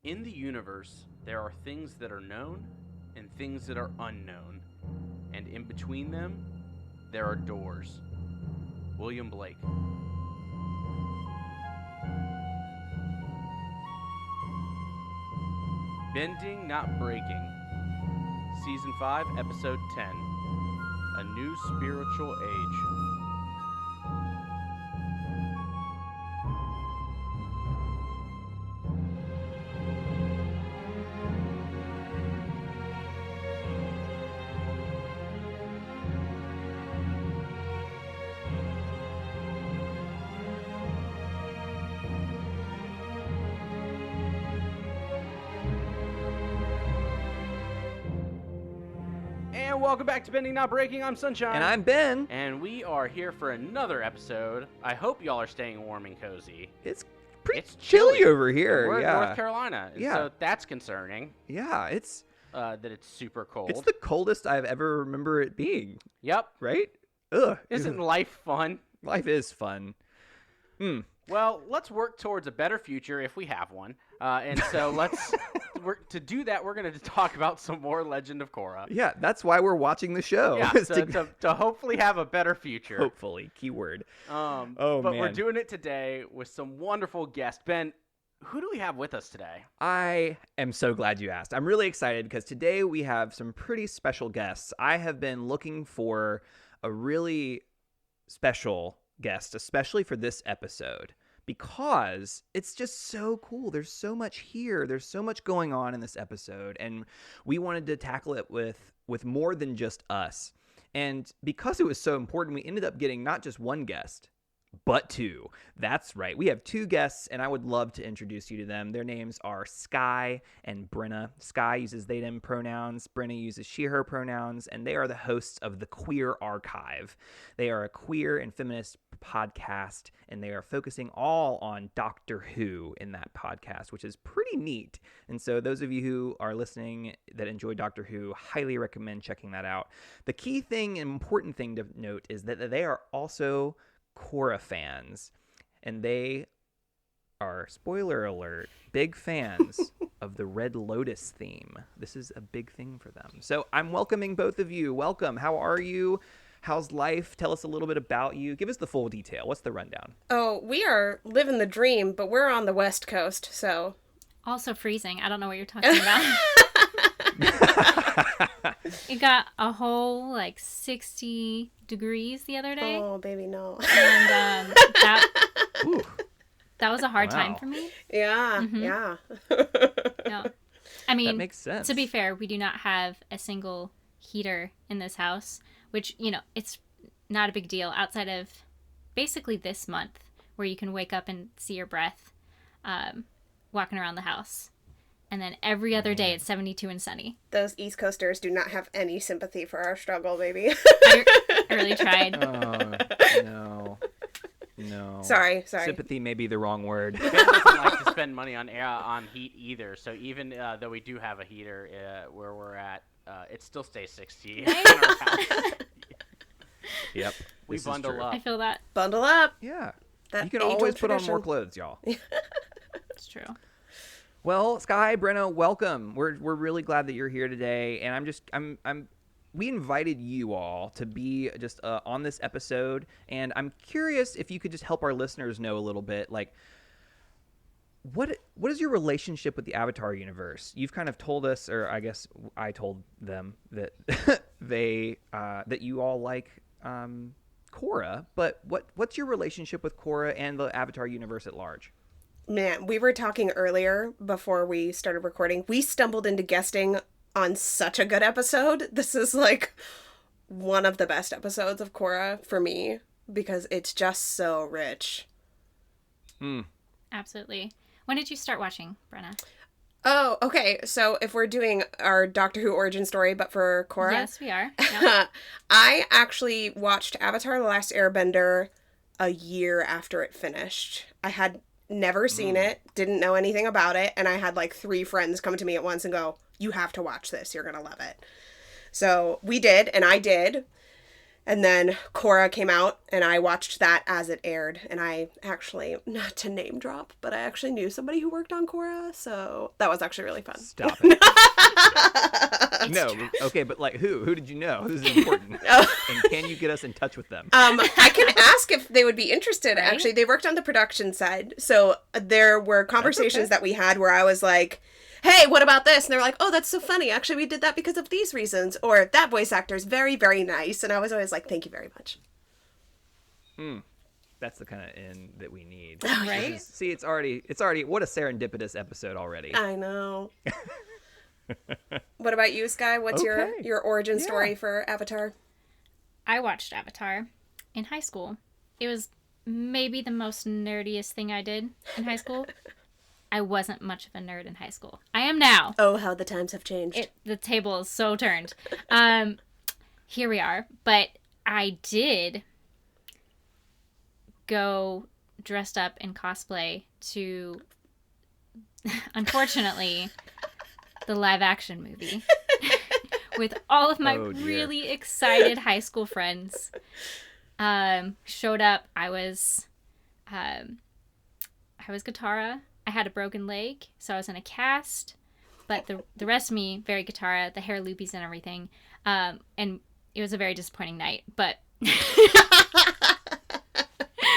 In the universe, there are things that are known and things that are unknown. And in between them, there are doors. William Blake. Bending, Not Breaking. Season 5, Episode 10. A New Spiritual Age. And welcome back to Bending Not Breaking. I'm Sunshine. And I'm Ben. And we are here for another episode. I hope y'all are staying warm and cozy. It's pretty chilly over here. We're in yeah. North Carolina. Yeah. So that's concerning. Yeah, it's that it's super cold. It's the coldest I've ever remember it being. Yep. Right? Ugh. Isn't life fun? Life is fun. Well, let's work towards a better future if we have one. And so to do that, we're going to talk about some more Legend of Korra. Yeah, that's why we're watching the show. Yeah, to hopefully have a better future. Hopefully, keyword. But man. We're doing it today with some wonderful guests. Ben, who do we have with us today? I am so glad you asked. I'm really excited because today we have some pretty special guests. I have been looking for a really special guest, especially for this episode, because it's just so cool. There's so much here. There's so much going on in this episode, and we wanted to tackle it with more than just us. And because it was so important, we ended up getting not just one guest, but two. That's right. We have two guests, and I would love to introduce you to them. Their names are Skye and Brenna. Skye uses they, them pronouns. Brenna uses she, her pronouns, and they are the hosts of The Queer Archive. They are a queer and feminist podcast, and they are focusing all on Doctor Who in that podcast, which is pretty neat. And so those of you who are listening that enjoy Doctor Who, highly recommend checking that out. The key thing and important thing to note is that they are also Korra fans, and they are, spoiler alert, big fans of the Red Lotus theme. This is a big thing for them. So I'm welcoming both of you. Welcome. How are you? How's life? Tell us a little bit about you. Give us the full detail. What's the rundown? Oh, we are living the dream, but we're on the West Coast, so. Also freezing. I don't know what you're talking about. It got a whole 60 degrees the other day. Oh, baby, no. And that was a hard time for me. Yeah, Mm-hmm. yeah. No. I mean, that makes sense. To be fair, we do not have a single heater in this house, which, it's not a big deal outside of basically this month where you can wake up and see your breath walking around the house. And then every other day it's 72 and sunny. Those East Coasters do not have any sympathy for our struggle, baby. I really tried. No. Sorry. Sympathy may be the wrong word. Ben doesn't like to spend money on heat either. So even though we do have a heater where we're at, it still stays 60 in our house. Yep. We bundle up. I feel that. Bundle up. Yeah. That You can age-old always put on tradition. more clothes, y'all. It's true. Well, Skye, Brenna, welcome. We're really glad that you're here today, and we invited you all to be just on this episode, and I'm curious if you could just help our listeners know a little bit, what is your relationship with the Avatar universe? You've kind of told us, or I guess I told them that that you all like Korra, but what's your relationship with Korra and the Avatar universe at large? Man, we were talking earlier before we started recording. We stumbled into guesting on such a good episode. This is one of the best episodes of Korra for me because it's just so rich. Absolutely. When did you start watching, Brenna? Oh, okay. So if we're doing our Doctor Who origin story, but for Korra. Yes, we are. Yep. I actually watched Avatar: The Last Airbender a year after it finished. I had never seen it, didn't know anything about it, and I had 3 friends come to me at once and go, "You have to watch this. You're going to love it." So we did, and I did. And then Korra came out, and I watched that as it aired. And I actually, not to name drop, but I actually knew somebody who worked on Korra, so that was actually really fun. Stop it. No, okay, but like who? Who did you know? This is important. And can you get us in touch with them? I can ask if they would be interested. Right? Actually, they worked on the production side, so there were conversations that we had where I was like, hey, what about this? And they were like, oh, that's so funny. Actually, we did that because of these reasons. Or that voice actor is very, very nice. And I was always like, thank you very much. That's the kind of end that we need. Right? See, it's already what a serendipitous episode already. I know. What about you, Skye? What's your origin story for Avatar? I watched Avatar in high school. It was maybe the most nerdiest thing I did in high school. I wasn't much of a nerd in high school. I am now. Oh, how the times have changed. The table is so turned. Here we are. But I did go dressed up in cosplay to, unfortunately, the live action movie with all of my really excited high school friends. Showed up. I was Katara. I had a broken leg, so I was in a cast. But the rest of me, very Katara, the hair loopies and everything. And it was a very disappointing night. But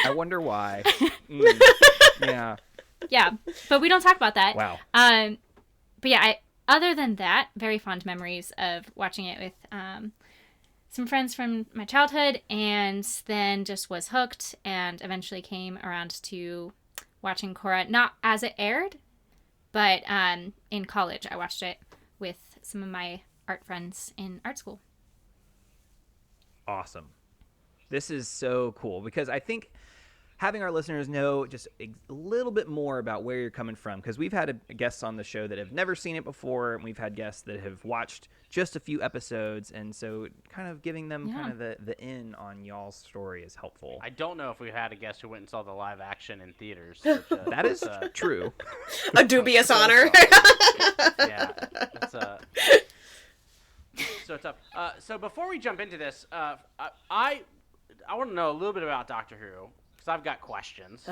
I wonder why. Yeah. Yeah, but we don't talk about that. Wow. But yeah, other than that, very fond memories of watching it with some friends from my childhood, and then just was hooked and eventually came around to watching Korra, not as it aired, but in college I watched it with some of my art friends in art school. Awesome. This is so cool because I think having our listeners know just a little bit more about where you're coming from, because we've had guests on the show that have never seen it before, and we've had guests that have watched just a few episodes, and so kind of giving them kind of the in on y'all's story is helpful. I don't know if we had a guest who went and saw the live action in theaters. Which, that is true. A dubious honor. Yeah, that's so tough. So before we jump into this, I want to know a little bit about Doctor Who. Because I've got questions.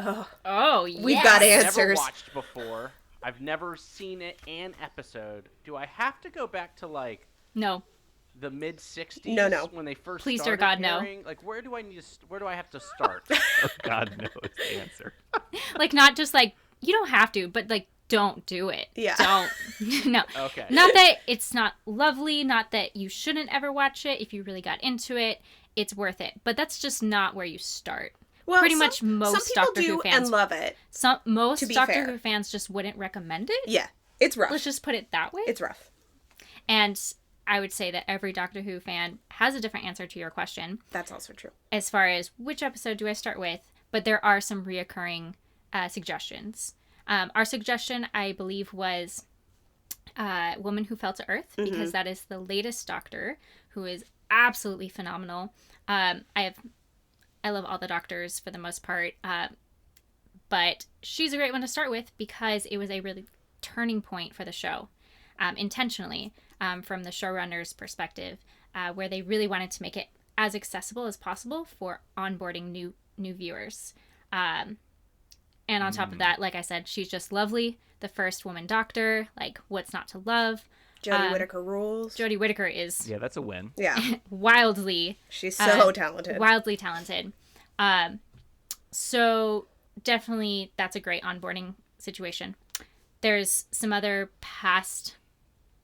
Oh, yeah. We've got I've answers. never watched before. I've never seen an episode. Do I have to go back to, like... No. The mid-60s? No. When they first Please, started dear God, airing? Like, where do I have to start? Oh, God, no is the answer. Like, not just, like, you don't have to, but, like, don't do it. Yeah. Don't. No. Okay. Not that it's not lovely, not that you shouldn't ever watch it. If you really got into it, it's worth it. But that's just not where you start. Well, pretty much most some Doctor people Who do fans and love it. Most be Doctor fair. Who fans just wouldn't recommend it. Yeah, it's rough. Let's just put it that way. It's rough. And I would say that every Doctor Who fan has a different answer to your question That's also true. as far as which episode do I start with, but there are some reoccurring suggestions. Our suggestion, I believe, was Woman Who Fell to Earth, because that is the latest Doctor, who is absolutely phenomenal. I love all the Doctors for the most part, but she's a great one to start with because it was a really turning point for the show, intentionally, from the showrunner's perspective, where they really wanted to make it as accessible as possible for onboarding new viewers. And on top of that, like I said, she's just lovely. The first woman Doctor, like, what's not to love? Jodie Whittaker rules. Jodie Whittaker is Yeah, that's a win. Yeah, wildly she's so talented. Wildly talented. So definitely that's a great onboarding situation. There's some other past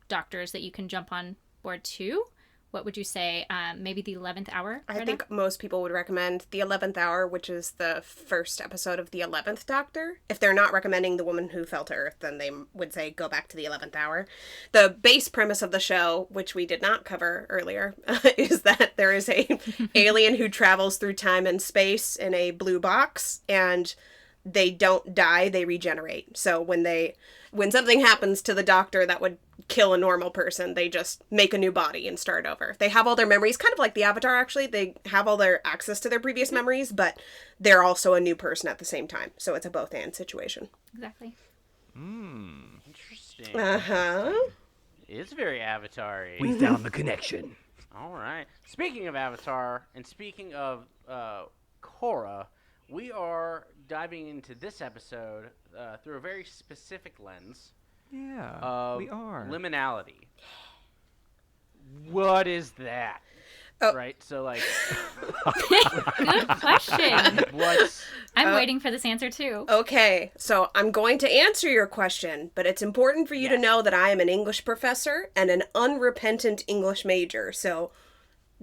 Doctors that you can jump on board too. What would you say? Maybe the 11th Hour? I Brenna? think most people would recommend the 11th Hour, which is the first episode of the 11th Doctor. If they're not recommending The Woman Who Fell to Earth, then they would say go back to the 11th Hour. The base premise of the show, which we did not cover earlier, is that there is a alien who travels through time and space in a blue box, and they don't die, they regenerate. So when something happens to the Doctor that would kill a normal person, they just make a new body and start over. They have all their memories, kind of like the Avatar, actually. They have all their access to their previous memories, but they're also a new person at the same time. So it's a both-and situation. Exactly. Interesting. Uh-huh. It is very Avatar-y. We found the connection. All right. Speaking of Avatar, and speaking of Korra, we are diving into this episode through a very specific lens Yeah, of we are. liminality. What is that? Oh. Right? So, like, Good question. what's. I'm waiting for this answer too. Okay, so I'm going to answer your question, but it's important for you to Yes. know that I am an English professor and an unrepentant English major. So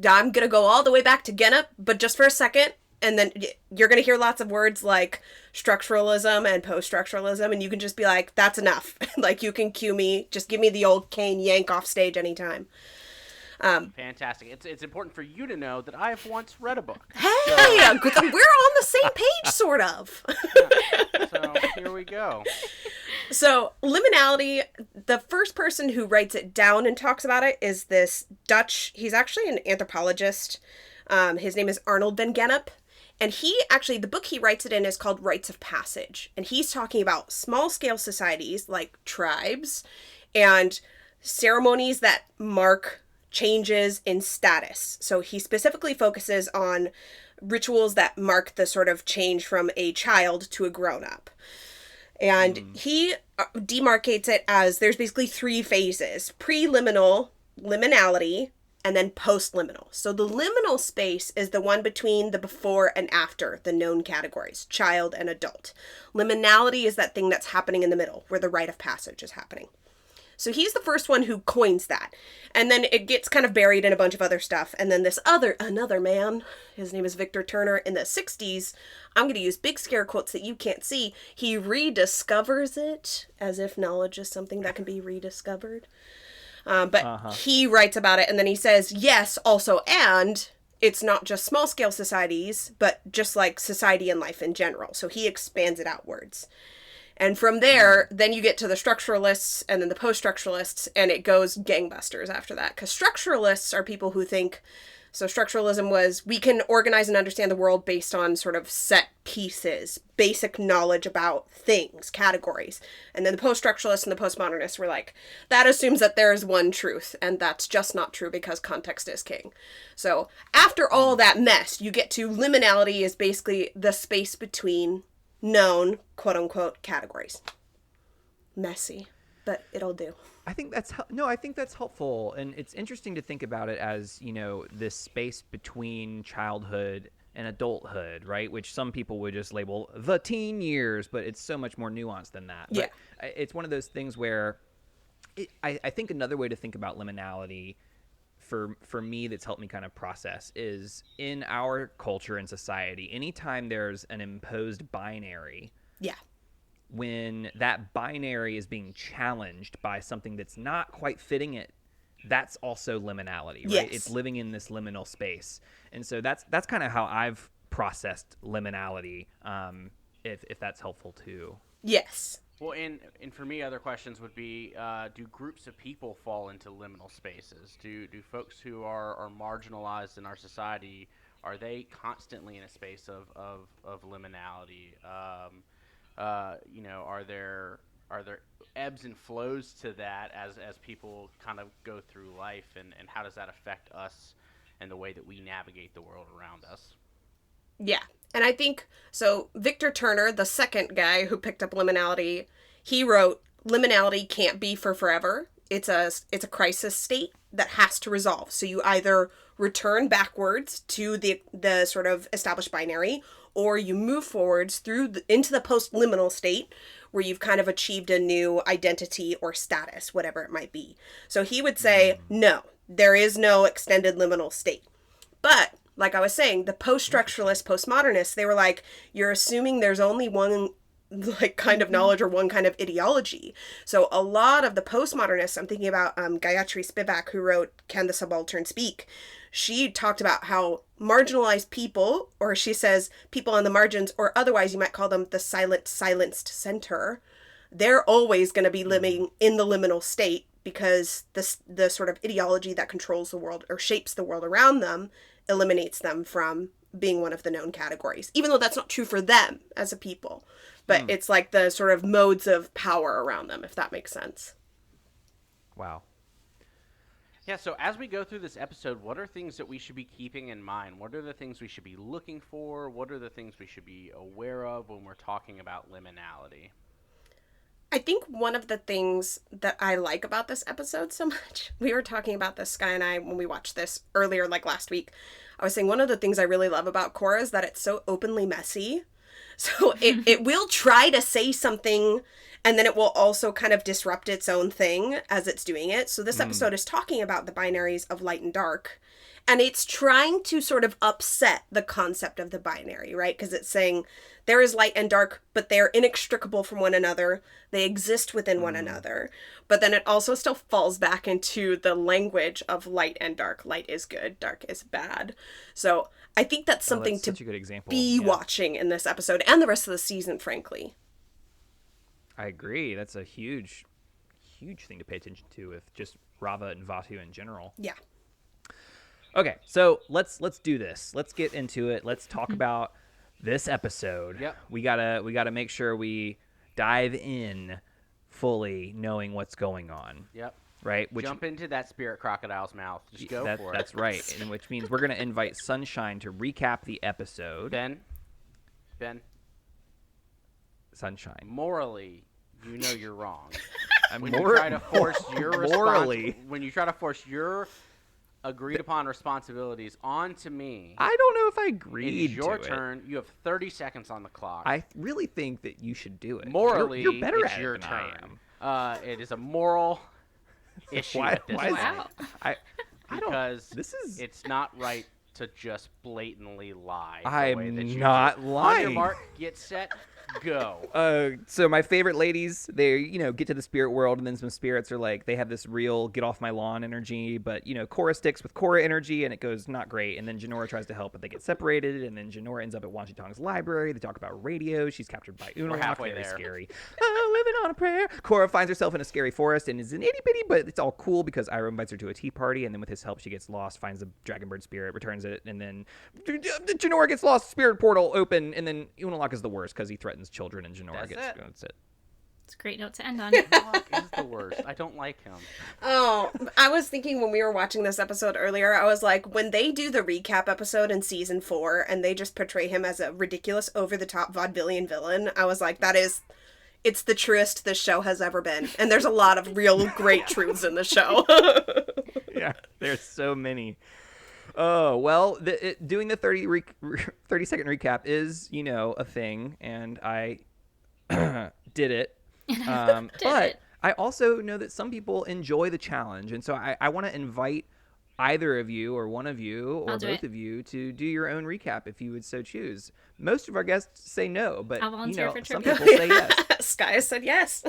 I'm going to go all the way back to Genup, but just for a second, and then you're going to hear lots of words like structuralism and post-structuralism, and you can just be like, that's enough. Like, you can cue me. Just give me the old cane yank off stage anytime. Fantastic. It's important for you to know that I have once read a book. Hey, we're on the same page, sort of. So here we go. So, liminality, the first person who writes it down and talks about it is this Dutch, he's actually an anthropologist. His name is Arnold van Gennep. And the book he writes it in is called Rites of Passage. And he's talking about small-scale societies like tribes and ceremonies that mark changes in status. So he specifically focuses on rituals that mark the sort of change from a child to a grown-up. And he demarcates it as there's basically 3 phases: preliminal, liminality, and then post-liminal. So the liminal space is the one between the before and after the known categories, child and adult. Liminality is that thing that's happening in the middle, where the rite of passage is happening. So he's the first one who coins that. And then it gets kind of buried in a bunch of other stuff. And then another man, his name is Victor Turner, in the 60s, I'm going to use big scare quotes that you can't see, he rediscovers it, as if knowledge is something that can be rediscovered. But he writes about it, and then he says, yes, also, and it's not just small-scale societies, but just like society and life in general. So he expands it outwards. And from there, then you get to the structuralists and then the post-structuralists, and it goes gangbusters after that. Because structuralists are people who think, so structuralism was, we can organize and understand the world based on sort of set pieces, basic knowledge about things, categories. And then the post-structuralists and the postmodernists were like, that assumes that there is one truth, and that's just not true because context is king. So after all that mess, you get to liminality is basically the space between known, quote-unquote, categories. Messy, but it'll do. I think that's helpful, and it's interesting to think about it as, this space between childhood and adulthood, right? Which some people would just label the teen years, but it's so much more nuanced than that. Yeah. But it's one of those things where I think another way to think about liminality for me that's helped me kind of process is in our culture and society, anytime there's an imposed binary, Yeah. when that binary is being challenged by something that's not quite fitting it, that's also liminality, right? Yes. It's living in this liminal space. And so that's kind of how I've processed liminality, if that's helpful too. Yes. Well, and for me, other questions would be, do groups of people fall into liminal spaces? Do folks who are marginalized in our society, are they constantly in a space of liminality? Are there ebbs and flows to that as people kind of go through life, and how does that affect us and the way that we navigate the world around us? Yeah. And I think, so Victor Turner, the second guy who picked up liminality, he wrote, liminality can't be for forever. It's a crisis state that has to resolve. So you either return backwards to the sort of established binary, or you move forwards into the post-liminal state where you've kind of achieved a new identity or status, whatever it might be. So he would say, no, there is no extended liminal state. But like I was saying, the post-structuralists, postmodernists, they were like, you're assuming there's only one kind of knowledge or one kind of ideology. So a lot of the postmodernists, I'm thinking about Gayatri Spivak, who wrote Can the Subaltern Speak? She talked about how marginalized people, or she says people on the margins, or otherwise you might call them the silenced center, they're always going to be living in the liminal state because the sort of ideology that controls the world or shapes the world around them eliminates them from being one of the known categories, even though that's not true for them as a people. But it's like the sort of modes of power around them, if that makes sense. Wow. Yeah, so as we go through this episode, what are things that we should be keeping in mind? What are the things we should be looking for? What are the things we should be aware of when we're talking about liminality? I think one of the things that I like about this episode so much, we were talking about this, Skye and I, when we watched this earlier, like last week. I was saying one of the things I really love about Korra is that it's so openly messy. So it will try to say something, and then it will also kind of disrupt its own thing as it's doing it. So this episode is talking about the binaries of light and dark. And it's trying to sort of upset the concept of the binary, right? Because it's saying there is light and dark, but they're inextricable from one another. They exist within one another. But then it also still falls back into the language of light and dark. Light is good, dark is bad. So I think that's something that's to such a good example. be watching in this episode and the rest of the season, frankly. I agree. That's a huge thing to pay attention to with just Rava and Vatu in general. Yeah. Okay, so let's do this. Let's get into it. Let's talk about this episode. Yep. We gotta make sure we dive in fully, knowing what's going on. Yep. Right. Jump into that spirit crocodile's mouth. Just go for it. That's right. And which means we're gonna invite Sunshine to recap the episode. Ben. Sunshine. Morally, you know you're wrong. When you try to force your morally, when you try to force your agreed upon responsibilities onto me. I don't know if I It agreed is your to turn. it. You have 30 seconds on the clock. I really think that you should do it. Morally, you're better it's at your it than turn. I am. It is a moral issue Why- at this why is- point Wow. I don't. because This is. it's not right to just blatantly lie. the I'm way that you not do. lying. On your mark, get set, go. So my favorite ladies, they get to the spirit world, and then some spirits are like, they have this real get off my lawn energy, but Korra sticks with Korra energy, and it goes not great. And then Jinora tries to help, but they get separated, and then Jinora ends up at Wanshi Tong's library. They talk about radio. She's captured by Unalaq. halfway Very there. scary. Oh, living on a prayer. Korra finds herself in a scary forest and is an itty bitty, but it's all cool because Iroh invites her to a tea party, and then with his help, she gets lost, finds the dragonbird spirit, returns it, and then Jinora gets lost. Spirit portal open, and then Unalaq is the worst because he threatens children, and Jinora that's it. It's a great note to end on. Unalaq is the worst. I don't like him. Oh, I was thinking when we were watching this episode earlier, I was like, when they do the recap episode in season 4 and they just portray him as a ridiculous, over-the-top vaudevillian villain, I was like, it's the truest this show has ever been. And there's a lot of real great truths in the show. Yeah, there's so many. Oh, well, doing the 30-second recap is, a thing, and I did it. But I also know that some people enjoy the challenge, and so I want to invite either of you or one of you or both of you to do your own recap if you would so choose. Most of our guests say no, but I'll volunteer for some trivia. people say yes. Skye said yes.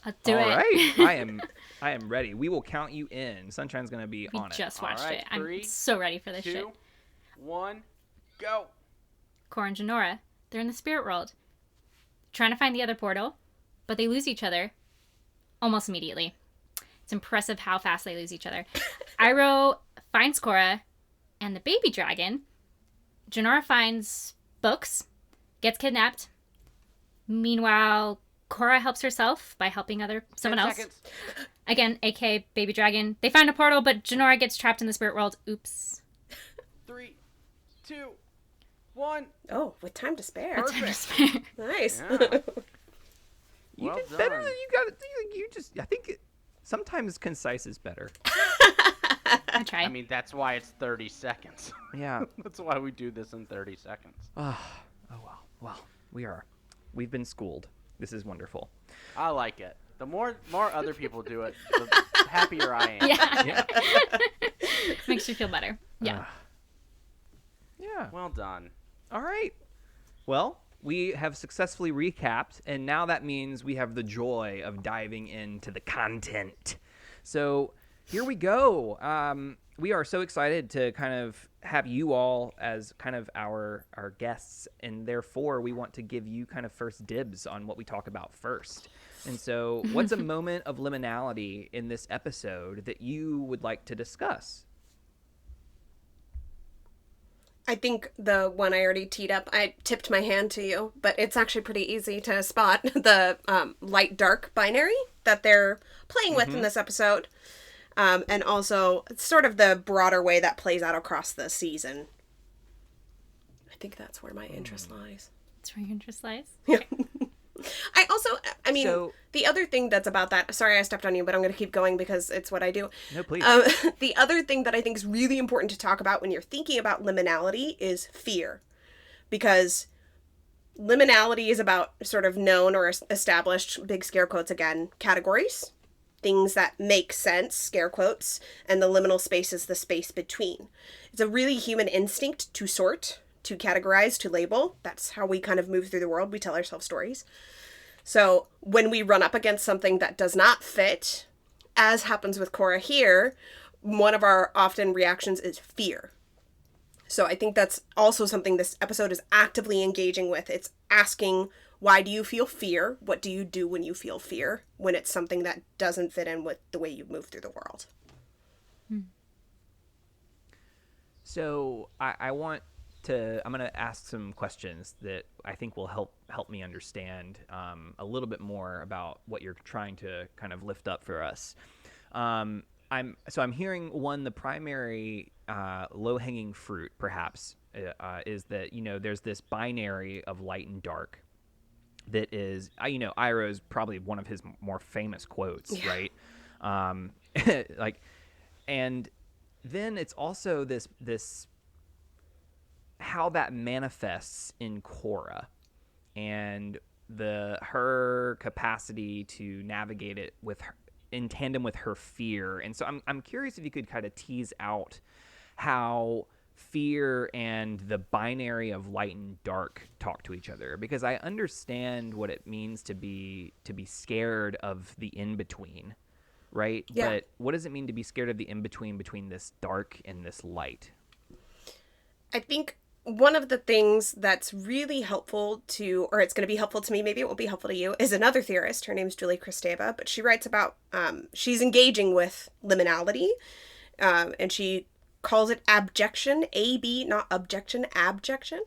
I'll do All it. right, I am ready. We will count you in. Sunshine's gonna be We on it. just watched All right, it. 3, I'm so ready for this 2, shit. 1, go. Korra and Jinora, they're in the spirit world, trying to find the other portal, but they lose each other almost immediately. It's impressive how fast they lose each other. Iroh finds Korra and the baby dragon. Jinora finds books, gets kidnapped. Meanwhile, Korra helps herself by helping someone 10 else. seconds. Again, aka baby dragon. They find a portal, but Jinora gets trapped in the spirit world. Oops. 3, 2, 1. Oh, with time to spare. Perfect. Nice. Yeah. You Well did better done. than you got it. I think sometimes concise is better. I try. I mean, that's why it's 30 seconds. Yeah. That's why we do this in 30 seconds. Oh well. We've been schooled. This is wonderful. I like it. The more other people do it, the happier I am. Yeah. Makes you feel better. Yeah. Yeah. Well done. All right. Well, we have successfully recapped, and now that means we have the joy of diving into the content. So here we go. We are so excited to kind of have you all as kind of our guests, and therefore we want to give you kind of first dibs on what we talk about first. And so what's a moment of liminality in this episode that you would like to discuss? I think the one I already teed up, I tipped my hand to you, but it's actually pretty easy to spot the light-dark binary that they're playing with in this episode. and also sort of the broader way that plays out across the season. I think that's where my interest lies. That's where your interest lies? Yeah. I mean, So- the other thing that's about that, sorry I stepped on you, but I'm going to keep going because it's what I do. No, please. The other thing that I think is really important to talk about when you're thinking about liminality is fear. Because liminality is about sort of known or established, big scare quotes again, categories. Things that make sense, scare quotes, and the liminal space is the space between. It's a really human instinct to sort, to categorize, to label. That's how we kind of move through the world. We tell ourselves stories. So when we run up against something that does not fit, as happens with Korra here, one of our often reactions is fear. So I think that's also something this episode is actively engaging with. It's asking, why do you feel fear? What do you do when you feel fear? When it's something that doesn't fit in with the way you move through the world. So I'm going to ask some questions that I think will help me understand a little bit more about what you're trying to kind of lift up for us. I'm hearing the primary low-hanging fruit, perhaps, is that, there's this binary of light and dark that is, Iroh's probably one of his more famous quotes, Yeah. right? And then it's also this how that manifests in Korra and her capacity to navigate it in tandem with her fear. And so I'm curious if you could kind of tease out how fear and the binary of light and dark talk to each other, because I understand what it means to be scared of the in-between, right? Yeah. But what does it mean to be scared of the in-between between this dark and this light? I think one of the things that's really helpful or it's going to be helpful to me, maybe it won't be helpful to you, is another theorist. Her name's Julie Kristeva, but she writes about, she's engaging with liminality, and she calls it abjection, A-B, not objection, abjection.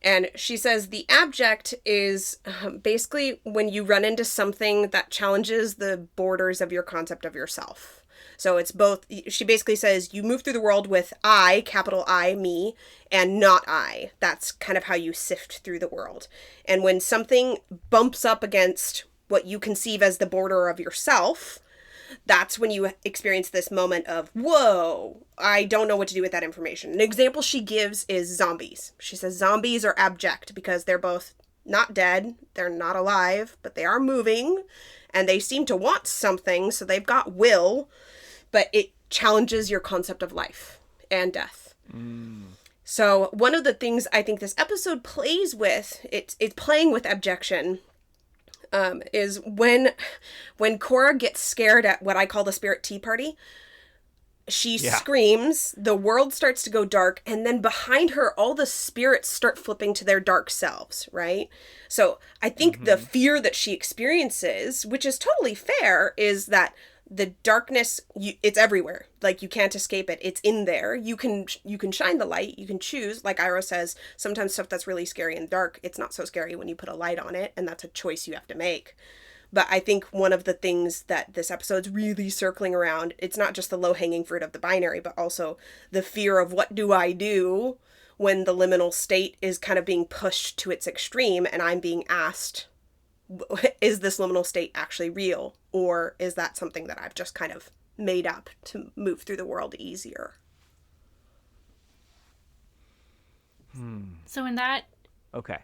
And she says the abject is basically when you run into something that challenges the borders of your concept of yourself. So it's both, she basically says you move through the world with I, capital I, me, and not I. That's kind of how you sift through the world. And when something bumps up against what you conceive as the border of yourself, that's when you experience this moment of, whoa, I don't know what to do with that information. An example she gives is zombies. She says zombies are abject because they're both not dead, they're not alive, but they are moving, and they seem to want something, so they've got will, but it challenges your concept of life and death. So one of the things I think this episode plays with, it's playing with abjection, is when Korra gets scared at what I call the spirit tea party, she screams, the world starts to go dark, and then behind her, all the spirits start flipping to their dark selves, right? So I think the fear that she experiences, which is totally fair, is that the darkness, it's everywhere. Like, you can't escape it. It's in there. You can shine the light. You can choose. Like Iroh says, sometimes stuff that's really scary and dark, it's not so scary when you put a light on it, and that's a choice you have to make. But I think one of the things that this episode's really circling around, it's not just the low-hanging fruit of the binary, but also the fear of what do I do when the liminal state is kind of being pushed to its extreme, and I'm being asked, is this liminal state actually real? Or is that something that I've just kind of made up to move through the world easier? So in that Okay.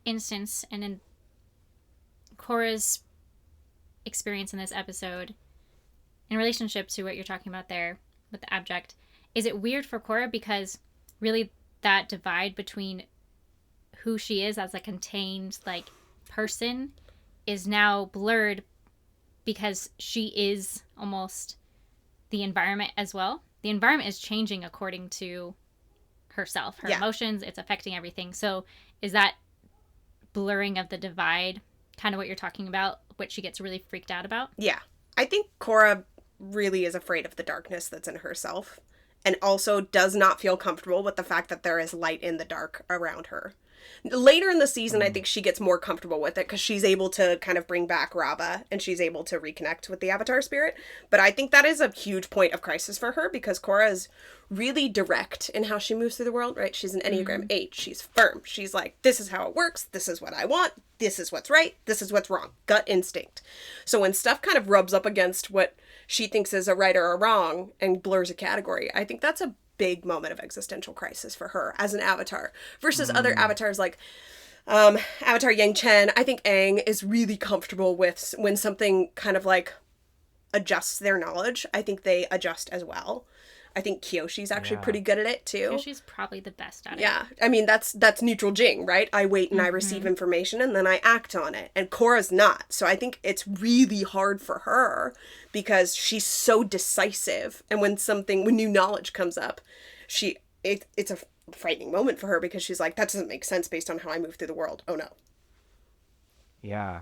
instance, and in Korra's experience in this episode, in relationship to what you're talking about there with the abject, is it weird for Korra because really that divide between who she is as a contained person is now blurred because she is almost the environment as well? The environment is changing according to herself, her emotions, it's affecting everything. So is that blurring of the divide kind of what you're talking about, what she gets really freaked out about? Yeah. I think Korra really is afraid of the darkness that's in herself, and also does not feel comfortable with the fact that there is light in the dark around her. Later in the season, I think she gets more comfortable with it because she's able to kind of bring back Raba and she's able to reconnect with the Avatar spirit. But I think that is a huge point of crisis for her because Korra is really direct in how she moves through the world, right? She's an Enneagram 8. She's firm. She's like, this is how it works. This is what I want. This is what's right. This is what's wrong. Gut instinct. So when stuff kind of rubs up against what she thinks is a right or a wrong and blurs a category, I think that's a big moment of existential crisis for her as an avatar versus other avatars like Avatar Yang Chen. I think Aang is really comfortable with when something kind of like adjusts their knowledge. I think they adjust as well. I think Kyoshi's actually pretty good at it too. Kyoshi's probably the best at it. Yeah. I mean, that's neutral Jing, right? I wait and I receive information and then I act on it. And Korra's not. So I think it's really hard for her because she's so decisive. And when new knowledge comes up, it's a frightening moment for her because she's like, that doesn't make sense based on how I move through the world. Oh no. Yeah.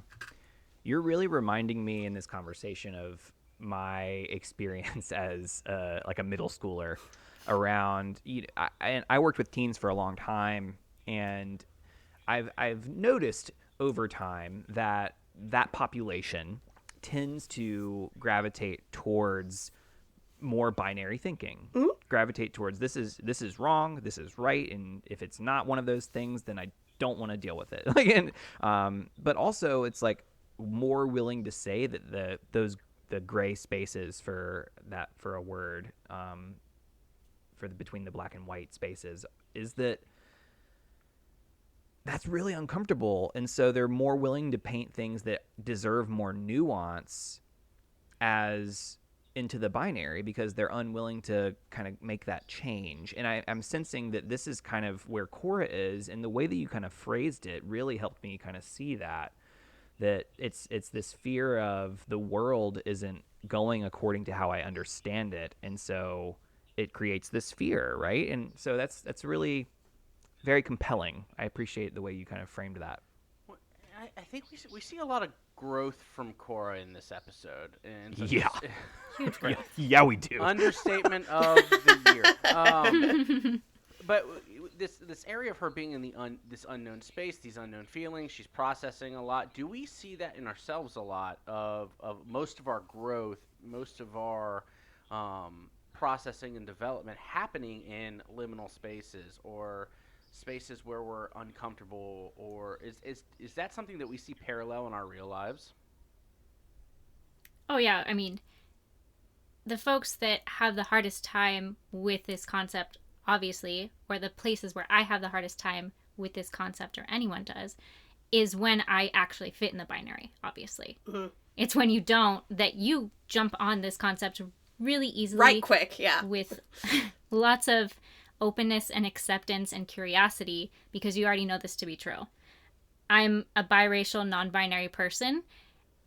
You're really reminding me in this conversation of my experience as like a middle schooler around, I worked with teens for a long time, and I've noticed over time that population tends to gravitate towards more binary thinking, gravitate towards this is wrong, this is right, and if it's not one of those things, then I don't want to deal with it. But also it's like more willing to say that the gray spaces for a word, between the black and white spaces, is that's really uncomfortable. And so they're more willing to paint things that deserve more nuance as into the binary because they're unwilling to kind of make that change. And I'm sensing that this is kind of where Korra is, and the way that you kind of phrased it really helped me kind of see that it's this fear of the world isn't going according to how I understand it, and so it creates this fear, right? And so that's really very compelling. I appreciate the way you kind of framed that. Well, I think we see a lot of growth from Korra in this episode, and so Yeah. Huge growth. Yeah, we do. Understatement of the year. But this area of her being in this unknown space, these unknown feelings, she's processing a lot. Do we see that in ourselves a lot of most of our growth, most of our processing and development happening in liminal spaces or spaces where we're uncomfortable? Or is that something that we see parallel in our real lives? Oh, yeah. I mean, the folks that have the hardest time with this concept, obviously, or the places where I have the hardest time with this concept, or anyone does, is when I actually fit in the binary, obviously. Mm-hmm. It's when you don't that you jump on this concept really easily. Right quick, yeah. With lots of openness and acceptance and curiosity because you already know this to be true. I'm a biracial, non-binary person,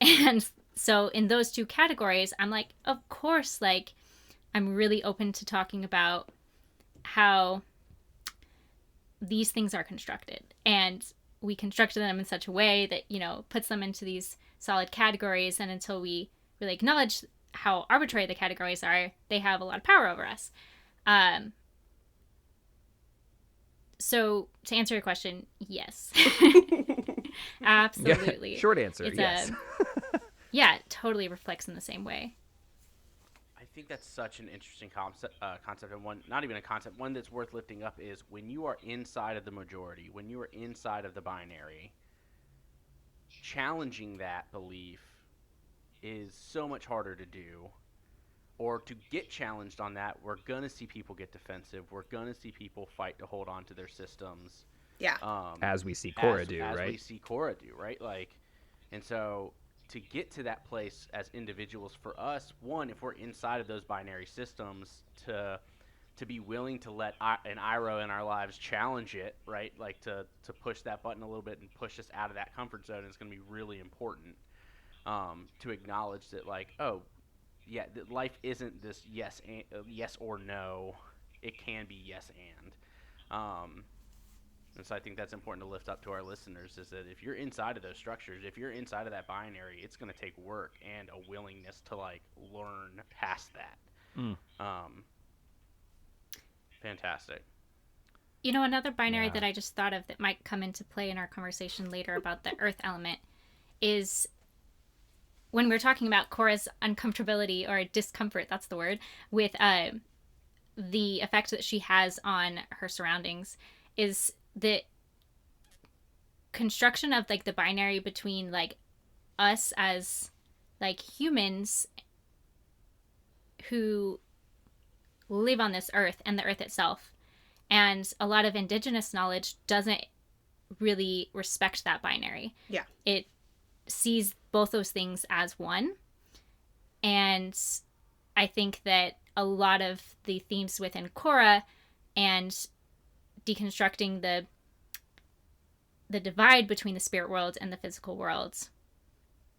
and so in those two categories, I'm like, of course, like, I'm really open to talking about how these things are constructed, and we constructed them in such a way that, puts them into these solid categories, and until we really acknowledge how arbitrary the categories are, they have a lot of power over us. So to answer your question, yes. Absolutely. Yeah, short answer, yes. Yeah, it totally reflects in the same way. I think that's such an interesting concept, and one, not even a concept, one that's worth lifting up is when you are inside of the majority, when you are inside of the binary, challenging that belief is so much harder to do. Or to get challenged on that, we're going to see people get defensive. We're going to see people fight to hold on to their systems. Yeah. As we see Korra do, right? As we see Korra do, right? And so to get to that place as individuals for us, one, if we're inside of those binary systems, to be willing to let an Iroh in our lives challenge it, right? Like to push that button a little bit and push us out of that comfort zone is going to be really important. To acknowledge that, yeah, life isn't this yes or no. It can be yes and. And so I think that's important to lift up to our listeners, is that if you're inside of those structures, if you're inside of that binary, it's going to take work and a willingness to learn past that. Fantastic. Another binary Yeah. that I just thought of that might come into play in our conversation later about the earth element is when we're talking about Korra's uncomfortability or discomfort, that's the word, with the effect that she has on her surroundings, is the construction of like the binary between like us as like humans who live on this earth and the earth itself. And a lot of indigenous knowledge doesn't really respect that binary. Yeah. It sees both those things as one. And I think that a lot of the themes within Korra and deconstructing the divide between the spirit world and the physical world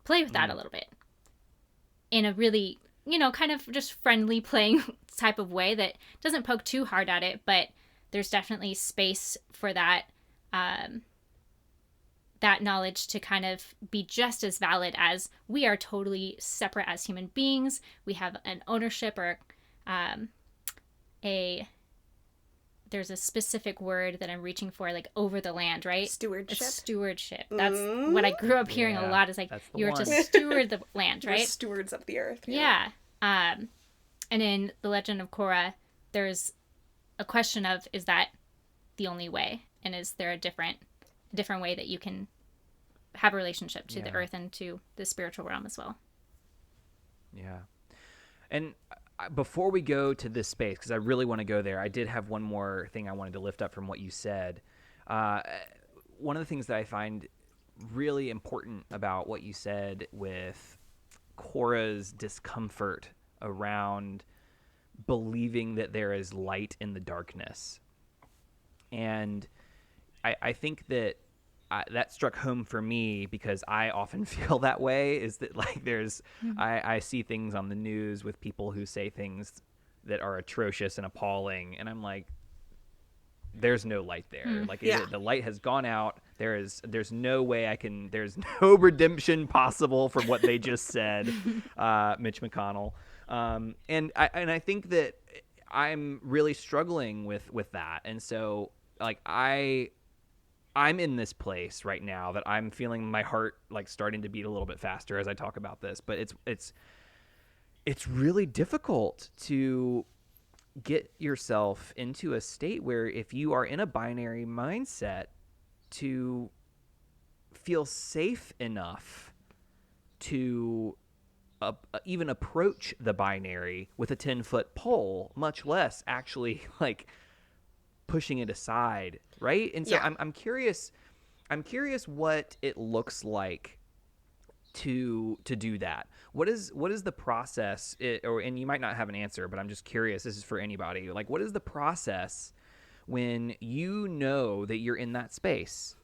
play with that a little bit in a really, kind of just friendly playing type of way that doesn't poke too hard at it, but there's definitely space for that that knowledge to kind of be just as valid as we are totally separate as human beings. We have an ownership or there's a specific word that I'm reaching for, like over the land, right? Stewardship. It's stewardship. That's what I grew up hearing a lot, is like, you're to steward the land, right? We're stewards of the earth. Yeah. And in The Legend of Korra, there's a question of, is that the only way? And is there a different way that you can have a relationship to the earth and to the spiritual realm as well? Yeah. And before we go to this space, because I really want to go there, I did have one more thing I wanted to lift up from what you said. One of the things that I find really important about what you said with Korra's discomfort around believing that there is light in the darkness. And I think that that struck home for me because I often feel that way, is that like there's, I see things on the news with people who say things that are atrocious and appalling. And I'm like, there's no light there. Like the light has gone out. There's no way there's no redemption possible from what they just said, Mitch McConnell. And I think that I'm really struggling with that. And so like I'm in this place right now that I'm feeling my heart like starting to beat a little bit faster as I talk about this, but it's really difficult to get yourself into a state where, if you are in a binary mindset, to feel safe enough to even approach the binary with a 10-foot pole, much less actually like pushing it aside, right? And so I'm curious what it looks like to do that. What is the process? And you might not have an answer, but I'm just curious. This is for anybody. Like, what is the process when you know that you're in that space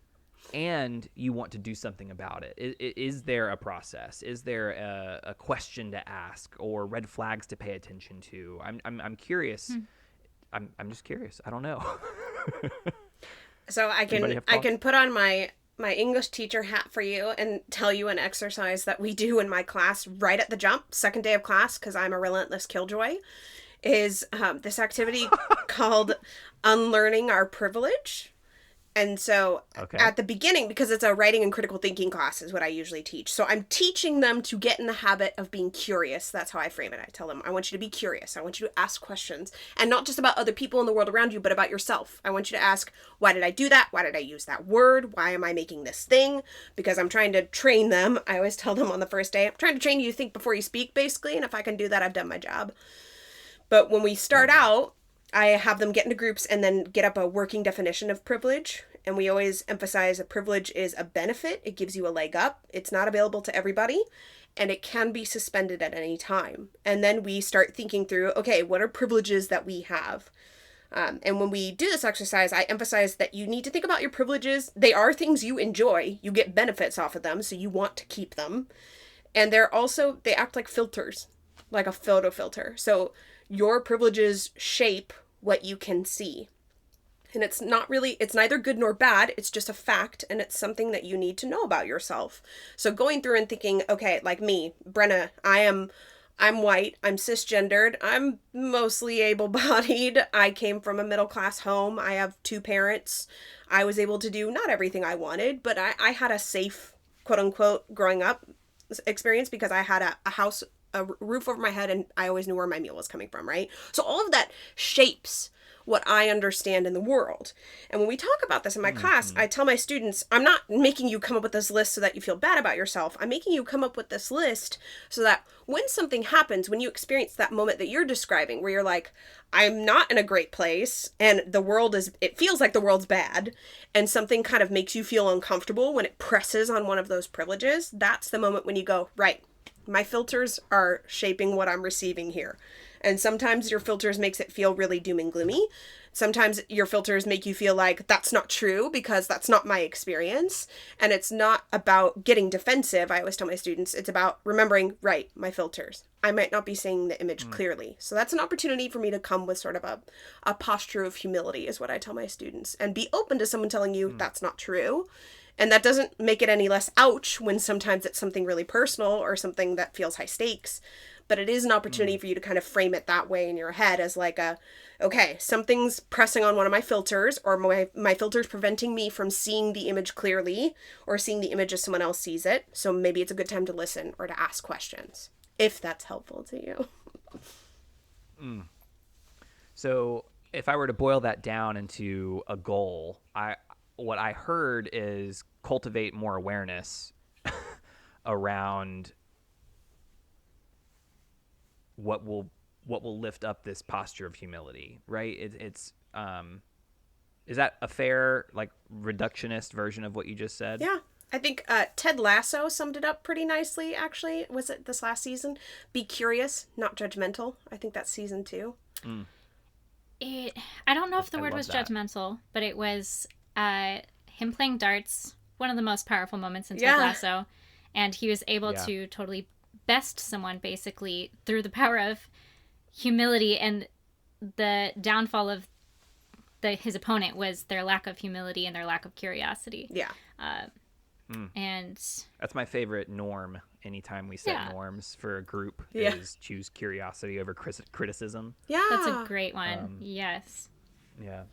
and you want to do something about it? Is there a process? Is there a question to ask or red flags to pay attention to? I'm curious. I'm just curious. I don't know. So I can put on my English teacher hat for you and tell you an exercise that we do in my class right at the jump, second day of class, because I'm a relentless killjoy, is this activity called Unlearning Our Privilege. And so at the beginning, because it's a writing and critical thinking class is what I usually teach. So I'm teaching them to get in the habit of being curious. That's how I frame it. I tell them, I want you to be curious. I want you to ask questions, and not just about other people in the world around you, but about yourself. I want you to ask, why did I do that? Why did I use that word? Why am I making this thing? Because I'm trying to train them. I always tell them on the first day, I'm trying to train you to think before you speak, basically. And if I can do that, I've done my job. But when we start out, I have them get into groups and then get up a working definition of privilege. And we always emphasize that privilege is a benefit. It gives you a leg up. It's not available to everybody, and it can be suspended at any time. And then we start thinking through, okay, what are privileges that we have? And when we do this exercise, I emphasize that you need to think about your privileges. They are things you enjoy. You get benefits off of them, so you want to keep them. And they act like filters, like a photo filter. So your privileges shape what you can see. And it's neither good nor bad. It's just a fact, and it's something that you need to know about yourself. So going through and thinking, okay, like me, Brenna, I am I'm white, I'm cisgendered, I'm mostly able-bodied, I came from a middle-class home, I have two parents, I was able to do not everything I wanted, but I had a safe, quote-unquote, growing up experience because I had a house, a roof over my head, and I always knew where my meal was coming from, right? So all of that shapes what I understand in the world. And when we talk about this in my class, I tell my students, I'm not making you come up with this list so that you feel bad about yourself. I'm making you come up with this list so that when something happens, when you experience that moment that you're describing, where you're like, I'm not in a great place and the world is, it feels like the world's bad, and something kind of makes you feel uncomfortable when it presses on one of those privileges, that's the moment when you go, right, my filters are shaping what I'm receiving here. And sometimes your filters makes it feel really doom and gloomy. Sometimes your filters make you feel like that's not true because that's not my experience. And it's not about getting defensive. I always tell my students, it's about remembering, right, my filters. I might not be seeing the image clearly. So that's an opportunity for me to come with sort of a posture of humility is what I tell my students. And be open to someone telling you that's not true. And that doesn't make it any less ouch when sometimes it's something really personal or something that feels high stakes. But it is an opportunity for you to kind of frame it that way in your head as like okay, something's pressing on one of my filters, or my filter's preventing me from seeing the image clearly or seeing the image as someone else sees it. So maybe it's a good time to listen or to ask questions, if that's helpful to you. So if I were to boil that down into a goal, what I heard is cultivate more awareness around what will lift up this posture of humility, right? It's is that a fair, like, reductionist version of what you just said? Yeah. I think Ted Lasso summed it up pretty nicely, actually. Was it this last season? Be curious, not judgmental. I think that's season 2. I don't know if the word was that. judgmental, but it was him playing darts, one of the most powerful moments in Ted Yeah. Lasso. And he was able to totally best someone, basically, through the power of humility, and the downfall of his opponent was their lack of humility and their lack of curiosity. Yeah. And That's my favorite norm. Anytime we set norms for a group, is choose curiosity over criticism. Yeah. that's a great one. Yes. Yeah.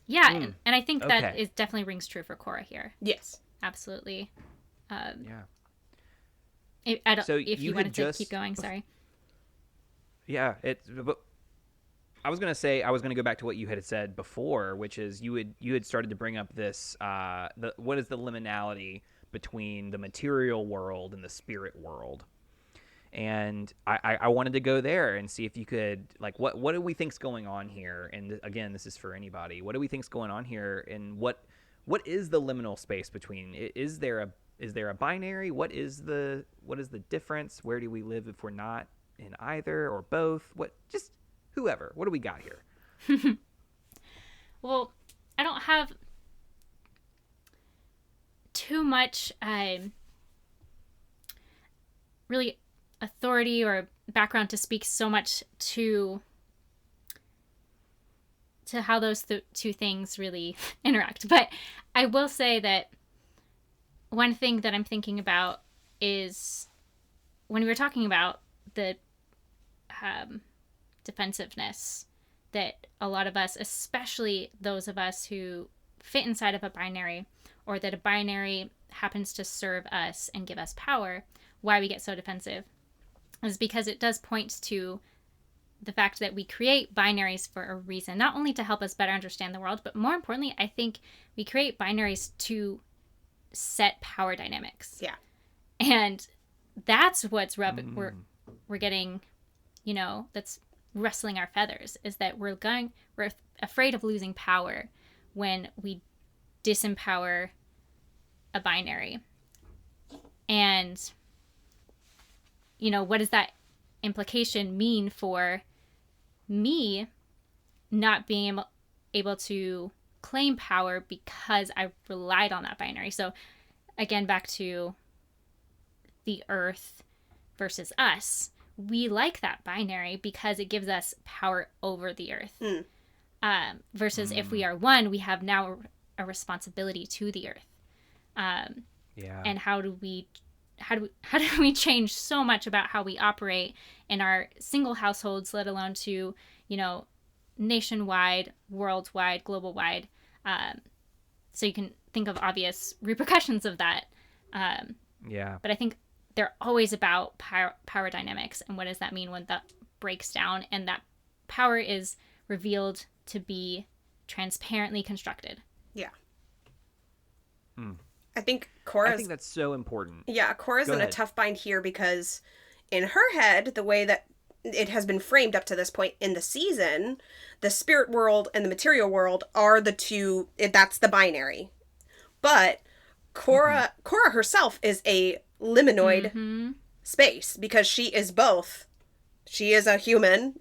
Yeah, and I think that Okay. is definitely rings true for Korra here. Yes. Absolutely. Yeah. I don't, So if you you had wanted just- to keep going, sorry. Yeah, but I was gonna go back to what you had said before, which is you had started to bring up this what is the liminality between the material world and the spirit world, and I wanted to go there and see if you could, like, what do we think's going on here, and again, this is for anybody. What do we think's going on here, and what is the liminal space between? Is there a binary? What is the difference? Where do we live if we're not in either or both? Just whoever. What do we got here? Well, I don't have too much really authority or background to speak so much to how those two things really interact. But I will say that one thing that I'm thinking about is when we were talking about the defensiveness that a lot of us, especially those of us who fit inside of a binary, or that a binary happens to serve us and give us power, why we get so defensive is because it does point to the fact that we create binaries for a reason, not only to help us better understand the world, but more importantly, I think we create binaries to set power dynamics. Yeah. And that's what's we're getting, that's rustling our feathers, is that we're afraid of losing power when we disempower a binary. And what does that implication mean for me not being able to claim power because I relied on that binary? So again, back to the earth versus us. We like that binary because it gives us power over the earth. Versus if we are one, we have now a responsibility to the earth. And how do we how do we change so much about how we operate in our single households, let alone to, you know, nationwide, worldwide, global wide. So you can think of obvious repercussions of that. Yeah. But I think they're always about power dynamics, and what does that mean when that breaks down and that power is revealed to be transparently constructed. Yeah. Hmm. I think Korra's... I think that's so important. Yeah, Korra's Go in a ahead. tough bind here because in her head, the way that it has been framed up to this point in the season, the spirit world and the material world are the two, that's the binary. But Korra herself is a liminoid space because she is both. She is a human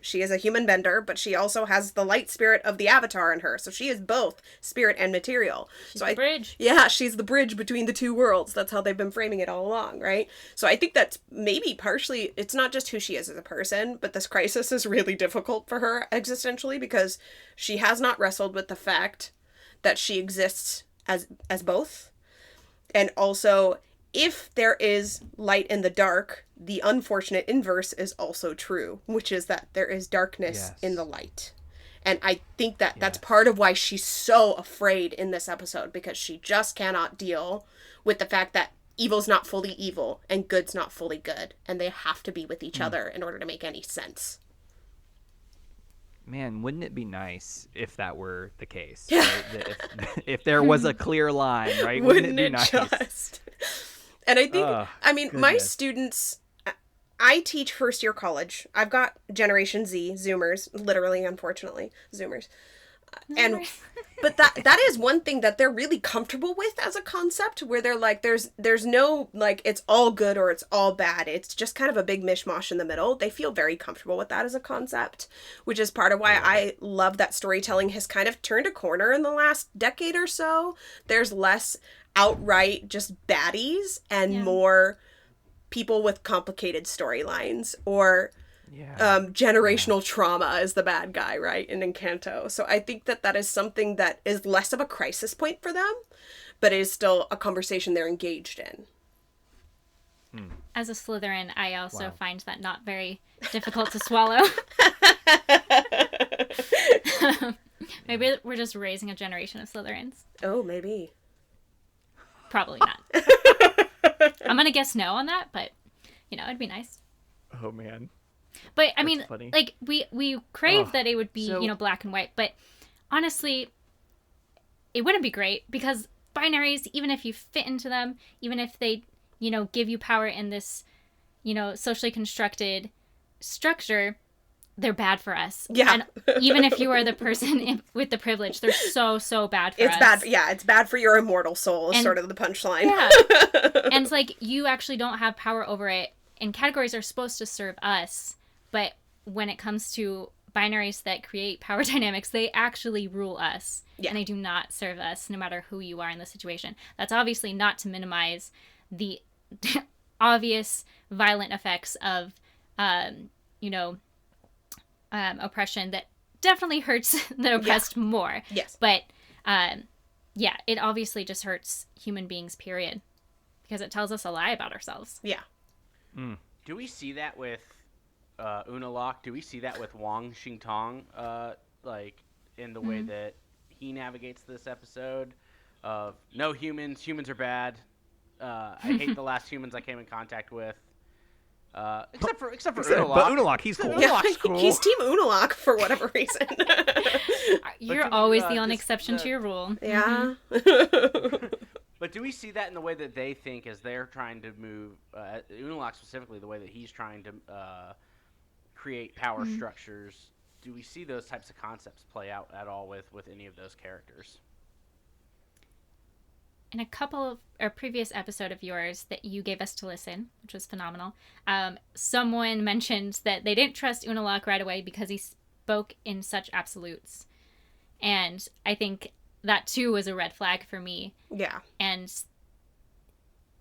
bender, but she also has the light spirit of the Avatar in her. So she is both spirit and material. She's the bridge. Yeah, she's the bridge between the two worlds. That's how they've been framing it all along, right? So I think that's maybe partially, it's not just who she is as a person, but this crisis is really difficult for her existentially because she has not wrestled with the fact that she exists as both. And also, if there is light in the dark, the unfortunate inverse is also true, which is that there is darkness in the light. And I think that that's part of why she's so afraid in this episode, because she just cannot deal with the fact that evil's not fully evil and good's not fully good, and they have to be with each other in order to make any sense. Man, wouldn't it be nice if that were the case? Right? That if there was a clear line, right? Wouldn't it be nice? Just? And I think, my goodness. students, I teach first year college. I've got Generation Z, Zoomers, literally, unfortunately, Zoomers. But that is one thing that they're really comfortable with as a concept, where they're like, there's no, like, it's all good or it's all bad. It's just kind of a big mishmash in the middle. They feel very comfortable with that as a concept, which is part of why I love that storytelling has kind of turned a corner in the last decade or so. There's less outright just baddies and more people with complicated storylines, or generational trauma is the bad guy, right, in Encanto. So I think that is something that is less of a crisis point for them, but is still a conversation they're engaged in. As a Slytherin, I also find that not very difficult to swallow. Maybe we're just raising a generation of Slytherins. Oh, maybe. Probably not. I'm gonna guess no on that, but it'd be nice. Oh man. But I mean, funny. like we crave that it would be black and white, but honestly, it wouldn't be great, because binaries, even if you fit into them, even if they give you power in this socially constructed structure, they're bad for us. Yeah. And even if you are the person with the privilege, they're so bad for us. It's bad. Yeah, it's bad for your immortal soul is sort of the punchline. Yeah. And it's like, you actually don't have power over it. And categories are supposed to serve us. But when it comes to binaries that create power dynamics, they actually rule us. Yeah. And they do not serve us, no matter who you are in the situation. That's obviously not to minimize the obvious violent effects of, oppression that definitely hurts the oppressed more. Yes. But, it obviously just hurts human beings, period. Because it tells us a lie about ourselves. Yeah. Do we see that with Unalaq? Do we see that with Wang Xingtong, in the way that he navigates this episode of no humans are bad. I hate the last humans I came in contact with. Except for Unalaq. But Unalaq, he's cool. Unalaq's cool. He's Team Unalaq for whatever reason. You're always the only exception to your rule. Yeah. But do we see that in the way that they think as they're trying to move, Unalaq specifically, the way that he's trying to create power structures? Do we see those types of concepts play out at all with any of those characters? In a couple of a previous episode of yours that you gave us to listen, which was phenomenal, someone mentioned that they didn't trust Unalaq right away because he spoke in such absolutes. And I think that too was a red flag for me. Yeah. And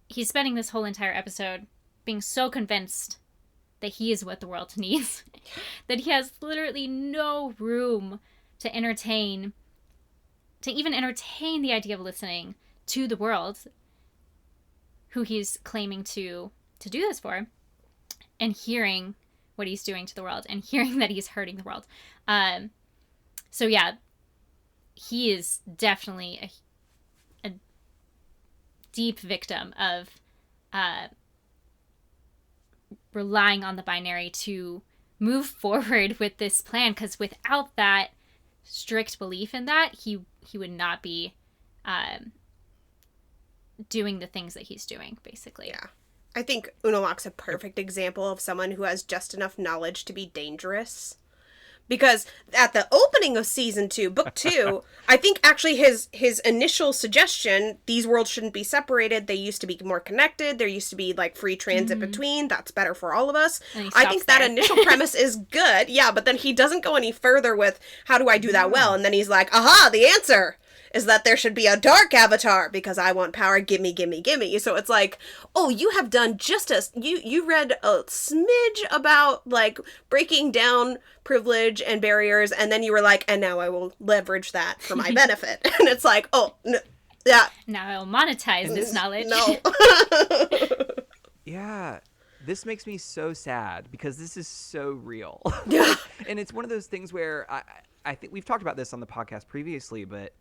he's spending this whole entire episode being so convinced that he is what the world needs, that he has literally no room to even entertain the idea of listening to the world, who he's claiming to do this for, and hearing what he's doing to the world and hearing that he's hurting the world. So yeah, he is definitely a deep victim of relying on the binary to move forward with this plan, because without that strict belief in that, he would not be doing the things that he's doing, basically. Yeah. I think Unalaq's a perfect example of someone who has just enough knowledge to be dangerous. Because at the opening of season 2, book 2, I think actually his initial suggestion, these worlds shouldn't be separated. They used to be more connected. There used to be like free transit between. That's better for all of us. I think that initial premise is good. Yeah, but then he doesn't go any further with how do I do that well? And then he's like, aha, the answer is that there should be a dark avatar because I want power. Gimme, gimme, gimme. So it's like, oh, you have done just as you read a smidge about like breaking down privilege and barriers, and then you were like, and now I will leverage that for my benefit. And it's like, oh, no, yeah. Now I'll monetize this knowledge. No. Yeah. This makes me so sad because this is so real. Yeah. And it's one of those things where I think we've talked about this on the podcast previously, but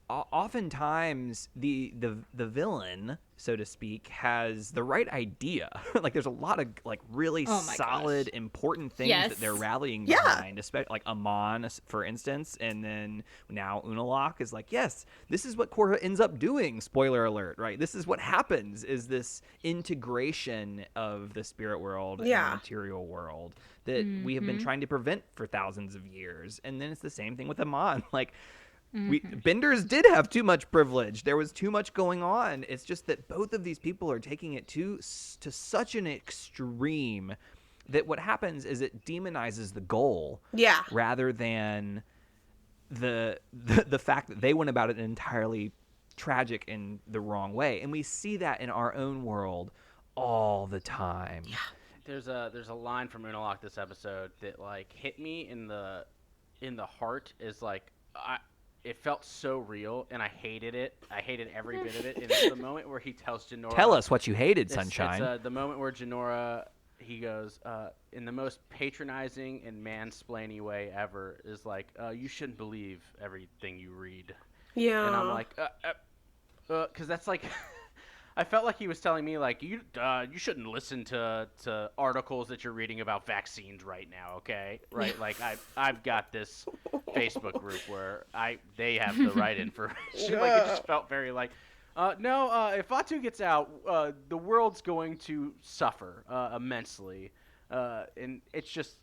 oftentimes the villain, so to speak, has the right idea. Like there's a lot of like really solid, important things that they're rallying behind, especially like Amon, for instance, and then now Unalaq is like, yes, this is what Korra ends up doing. Spoiler alert, right? This is what happens: is this integration of the spirit world and the material world that we have been trying to prevent for thousands of years. And then it's the same thing with Amon, like. Benders did have too much privilege. There was too much going on. It's just that both of these people are taking it to such an extreme that what happens is it demonizes the goal, rather than the fact that they went about it entirely tragic in the wrong way. And we see that in our own world all the time. Yeah. There's a line from Unalaq this episode that like hit me in the heart. Is like it felt so real, and I hated it. I hated every bit of it. And it's the moment where he tells Jinora... Tell us what you hated, Sunshine. It's the moment where Jinora, he goes, in the most patronizing and mansplaining way ever, is like, you shouldn't believe everything you read. Yeah. And I'm like, because that's like... I felt like he was telling me, like, you shouldn't listen to articles that you're reading about vaccines right now, okay? Right? Like, I've got this Facebook group where they have the right information. Like, it just felt very like, no, if Fatu gets out, the world's going to suffer immensely. And it's just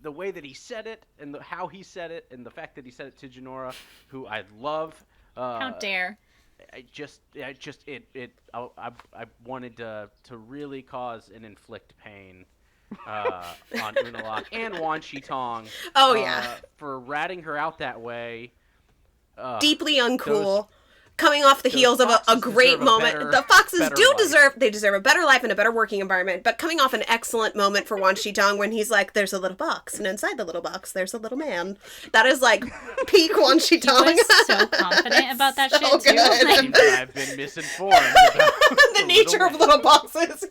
the way that he said it and how he said it and the fact that he said it to Jinora, who I love. How dare. I wanted to really cause and inflict pain on Unalaq and Wan Shi-tong. Oh, yeah. For ratting her out that way. Deeply uncool. Coming off the heels of a great moment. The foxes deserve a better life and a better working environment, but coming off an excellent moment for Wan Shi-tong when he's like, there's a little box, and inside the little box, there's a little man. That is like peak Wan Shi-tong. He was so confident about that shit, too. Like, I've been misinformed about the nature of little boxes.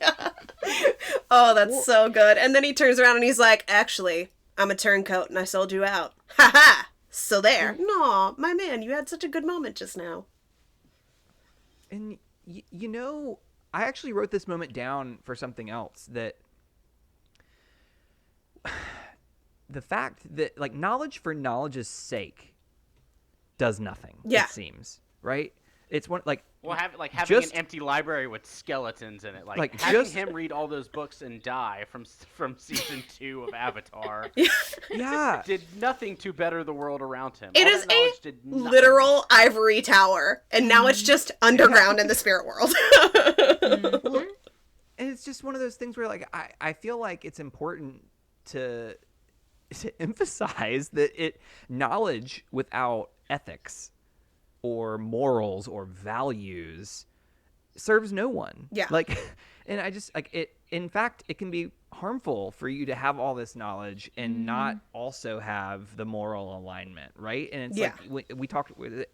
Oh, that's so good. And then he turns around and he's like, actually, I'm a turncoat and I sold you out. Ha ha! So there. No, my man, you had such a good moment just now. And, you know, I actually wrote this moment down for something else, that the fact that, like, knowledge for knowledge's sake does nothing, it seems, right? It's one, like... Well, having an empty library with skeletons in it. Like having him read all those books and die from season 2 of Avatar. Did nothing to better the world around him. It is a literal ivory tower, and now it's just underground in the spirit world. And it's just one of those things where, like, I feel like it's important to emphasize that knowledge without ethics or morals or values serves no one. Yeah. Like, and I just, like, it, in fact, it can be harmful for you to have all this knowledge and not also have the moral alignment, right? And it's like, we talked with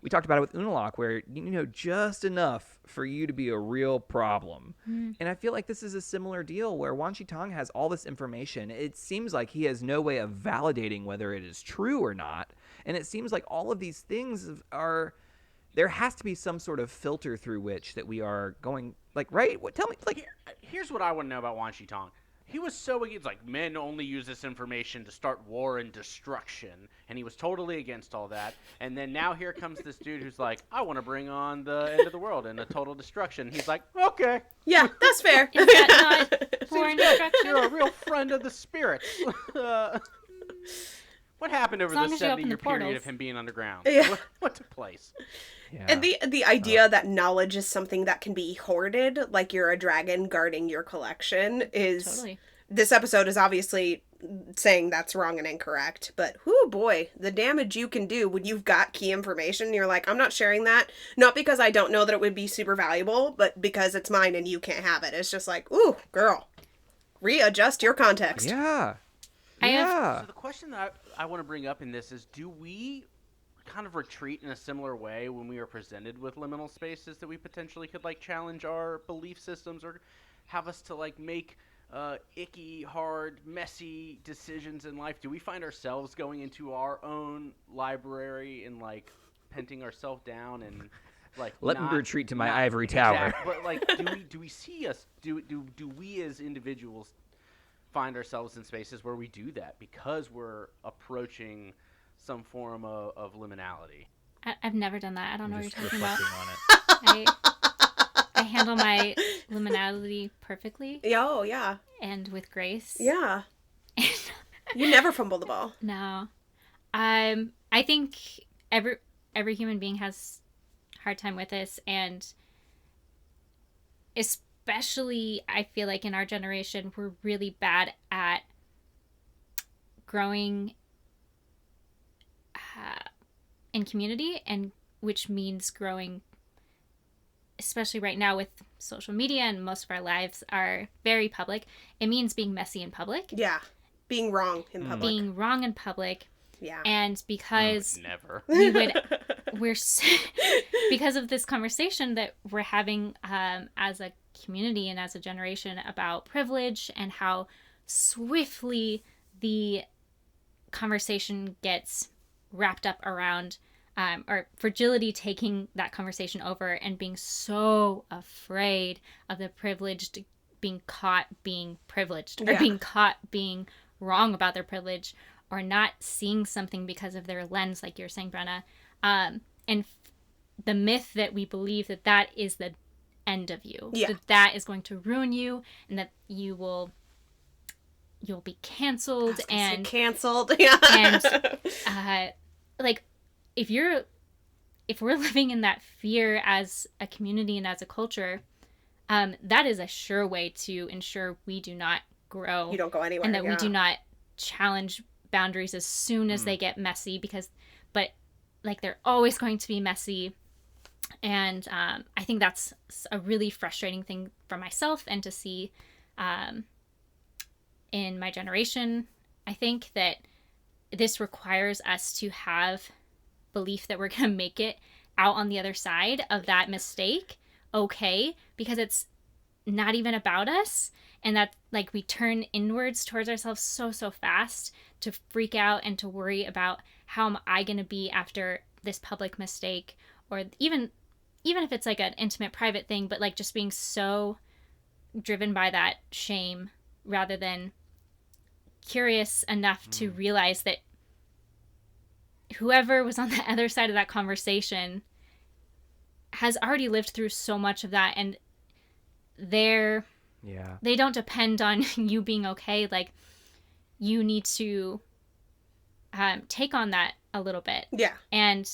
We talked about it with Unalaq, where you know just enough for you to be a real problem. And I feel like this is a similar deal where Wan Shi Tong has all this information. It seems like he has no way of validating whether it is true or not. And it seems like all of these things are, there has to be some sort of filter through which that we are going, like, right? What, tell me, like, Here's what I want to know about Wan Shi Tong. He was so against, like, men only use this information to start war and destruction, and he was totally against all that. And then now here comes this dude who's like, I want to bring on the end of the world and a total destruction. He's like, okay. Yeah, that's fair. Is that not war and You're destruction? a real friend of the spirits. What happened over long the as you open 70-year the period portals. of him being underground? Yeah. What took place? yeah. And the idea that knowledge is something that can be hoarded, like you're a dragon guarding your collection, is... Totally. This episode is obviously saying that's wrong and incorrect, but whoo boy, the damage you can do when you've got key information, you're like, I'm not sharing that, not because I don't know that it would be super valuable, but because it's mine and you can't have it. It's just like, ooh, girl, readjust your context. yeah. I have- yeah. So the question that I want to bring up in this is, do we kind of retreat in a similar way when we are presented with liminal spaces that we potentially could, like, challenge our belief systems or have us to, like, make icky, hard, messy decisions in life? Do we find ourselves going into our own library and, like, penting ourselves down and, like, Let me not- retreat to my not- ivory tower. Exactly. But, like, do we see us, do we as individuals find ourselves in spaces where we do that because we're approaching some form of liminality? I've never done that. I don't know I'm what you're just talking about. reflecting on it. I handle my liminality perfectly Oh, yeah. and with grace. Yeah. You never fumble the ball. No. I think every human being has a hard time with this, and especially I feel like in our generation we're really bad at growing in community, and which means growing, especially right now with social media and most of our lives are very public. It means being messy in public, Yeah. Being wrong in public. being wrong in public. Yeah. And because Never. because of this conversation that we're having as a community and as a generation about privilege and how swiftly the conversation gets wrapped up around or fragility taking that conversation over and being so afraid of the privileged being caught being privileged or Yeah. being caught being wrong about their privilege or not seeing something because of their lens, like you're saying, Brenna. The myth that we believe that that is the end of you, Yeah. that is going to ruin you, and that you'll be canceled and canceled. Yeah. and like if we're living in that fear as a community and as a culture, that is a sure way to ensure we do not grow. You don't go anywhere. And that we yeah. do not challenge boundaries as soon as they get messy, but like they're always going to be messy. And I think that's a really frustrating thing for myself and to see in my generation. I think that this requires us to have belief that we're going to make it out on the other side of that mistake, okay, because it's not even about us, and that like we turn inwards towards ourselves so fast to freak out and to worry about how am I going to be after this public mistake, or even if it's like an intimate private thing, but like just being so driven by that shame rather than curious enough to realize that whoever was on the other side of that conversation has already lived through so much of that, and they don't depend on you being okay. Like, you need to take on that a little bit. Yeah. And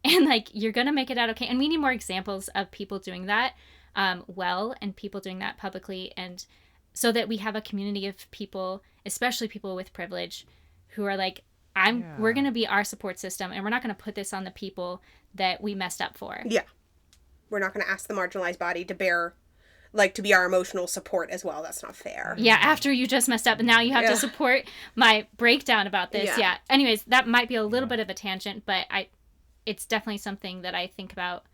like, you're gonna make it out okay. And we need more examples of people doing that well, and people doing that publicly, and so that we have a community of people, especially people with privilege, who are like, we're gonna be our support system, and we're not gonna put this on the people that we messed up for. Yeah. We're not going to ask the marginalized body to be our emotional support as well. That's not fair. Yeah, after you just messed up and now you have to support my breakdown about this. Yeah. Yeah. Anyways, that might be a little bit of a tangent, but it's definitely something that I think about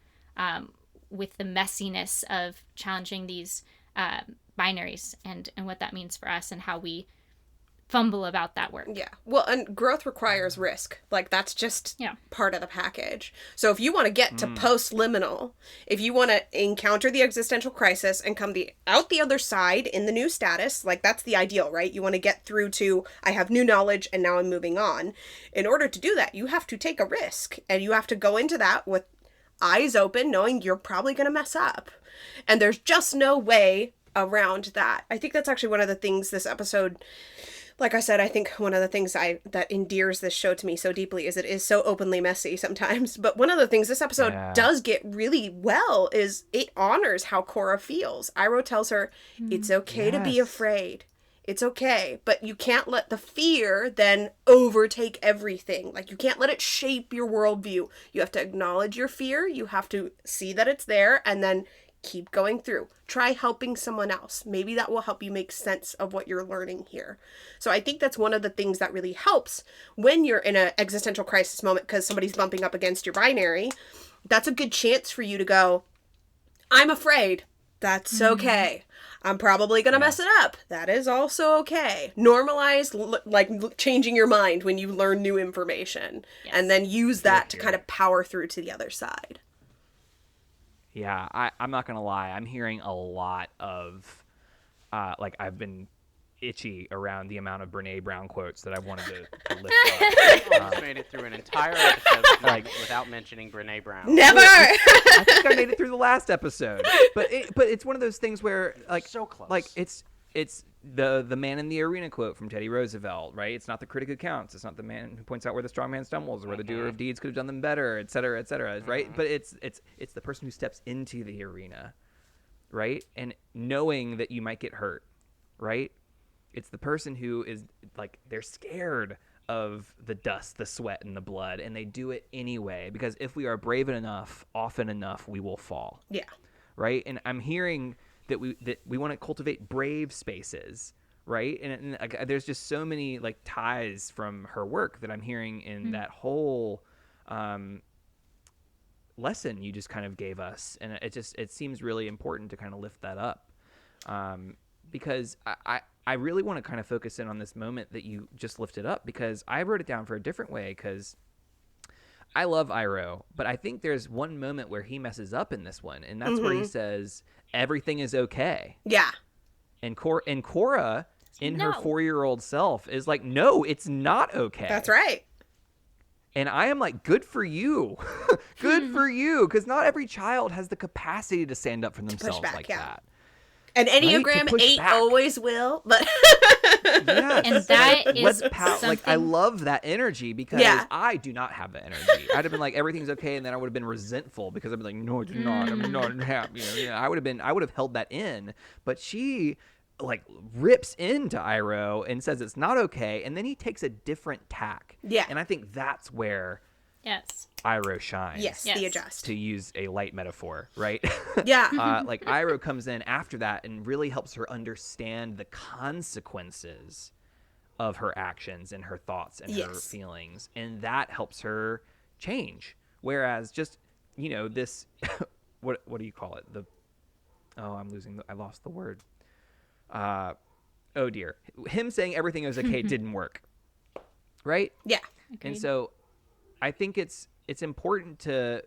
with the messiness of challenging these binaries and what that means for us and how we fumble about that work. Yeah. Well, and growth requires risk. Like, that's just part of the package. So if you want to get to post-liminal, if you want to encounter the existential crisis and come out the other side in the new status, like, that's the ideal, right? You want to get through to, I have new knowledge and now I'm moving on. In order to do that, you have to take a risk. And you have to go into that with eyes open, knowing you're probably going to mess up. And there's just no way around that. I think that's actually one of the things this episode... Like I said, I think one of the things that endears this show to me so deeply is it is so openly messy sometimes. But one of the things this episode does get really well is it honors how Korra feels. Iroh tells her, it's okay to be afraid. It's okay. But you can't let the fear then overtake everything. Like, you can't let it shape your worldview. You have to acknowledge your fear. You have to see that it's there and then keep going through. Try helping someone else. Maybe that will help you make sense of what you're learning here. So I think that's one of the things that really helps when you're in an existential crisis moment because somebody's bumping up against your binary. That's a good chance for you to go, I'm afraid. That's okay. I'm probably going to mess it up. That is also okay. Normalize changing your mind when you learn new information and then use that to kind of power through to the other side. Yeah, I'm not going to lie. I'm hearing a lot of, I've been itchy around the amount of Brene Brown quotes that I wanted to lift up. Almost made it through an entire episode without mentioning Brene Brown. Never! I think I made it through the last episode. But it's one of those things where, so close. It's the man in the arena quote from Teddy Roosevelt, right? It's not the critic who counts. It's not the man who points out where the strong man stumbles or where the doer of deeds could have done them better, et cetera, right? But it's the person who steps into the arena, right? And knowing that you might get hurt, right? It's the person who is they're scared of the dust, the sweat, and the blood, and they do it anyway because if we are brave enough, often enough, we will fall. Yeah. Right? And I'm hearing that we want to cultivate brave spaces, right? And there's just so many ties from her work that I'm hearing in that whole lesson you just kind of gave us, and it seems really important to kind of lift that up because I really want to kind of focus in on this moment that you just lifted up because I wrote it down for a different way because I love Iroh, but I think there's one moment where he messes up in this one, and that's where he says everything is okay. Yeah. And Korra, in her 4-year-old self, is like, no, it's not okay. That's right. And I am like, good for you. Good for you. Because not every child has the capacity to stand up for themselves like that. And Enneagram 8 always will, but yes. And that is something... I love that energy because I do not have that energy. I'd have been like, everything's okay, and then I would have been resentful because I'd be like, no, it's not. I'm not happy. I would have held that in. But she rips into Iroh and says it's not okay, and then he takes a different tack. Yeah. And I think that's where Iroh shines. Yes, the adjust. To use a light metaphor, right? Yeah. Iroh comes in after that and really helps her understand the consequences of her actions and her thoughts and her feelings. And that helps her change. Whereas just, this, what do you call it? I lost the word. Oh dear. Him saying everything is okay didn't work. Right? Yeah. Agreed. And so I think it's important to,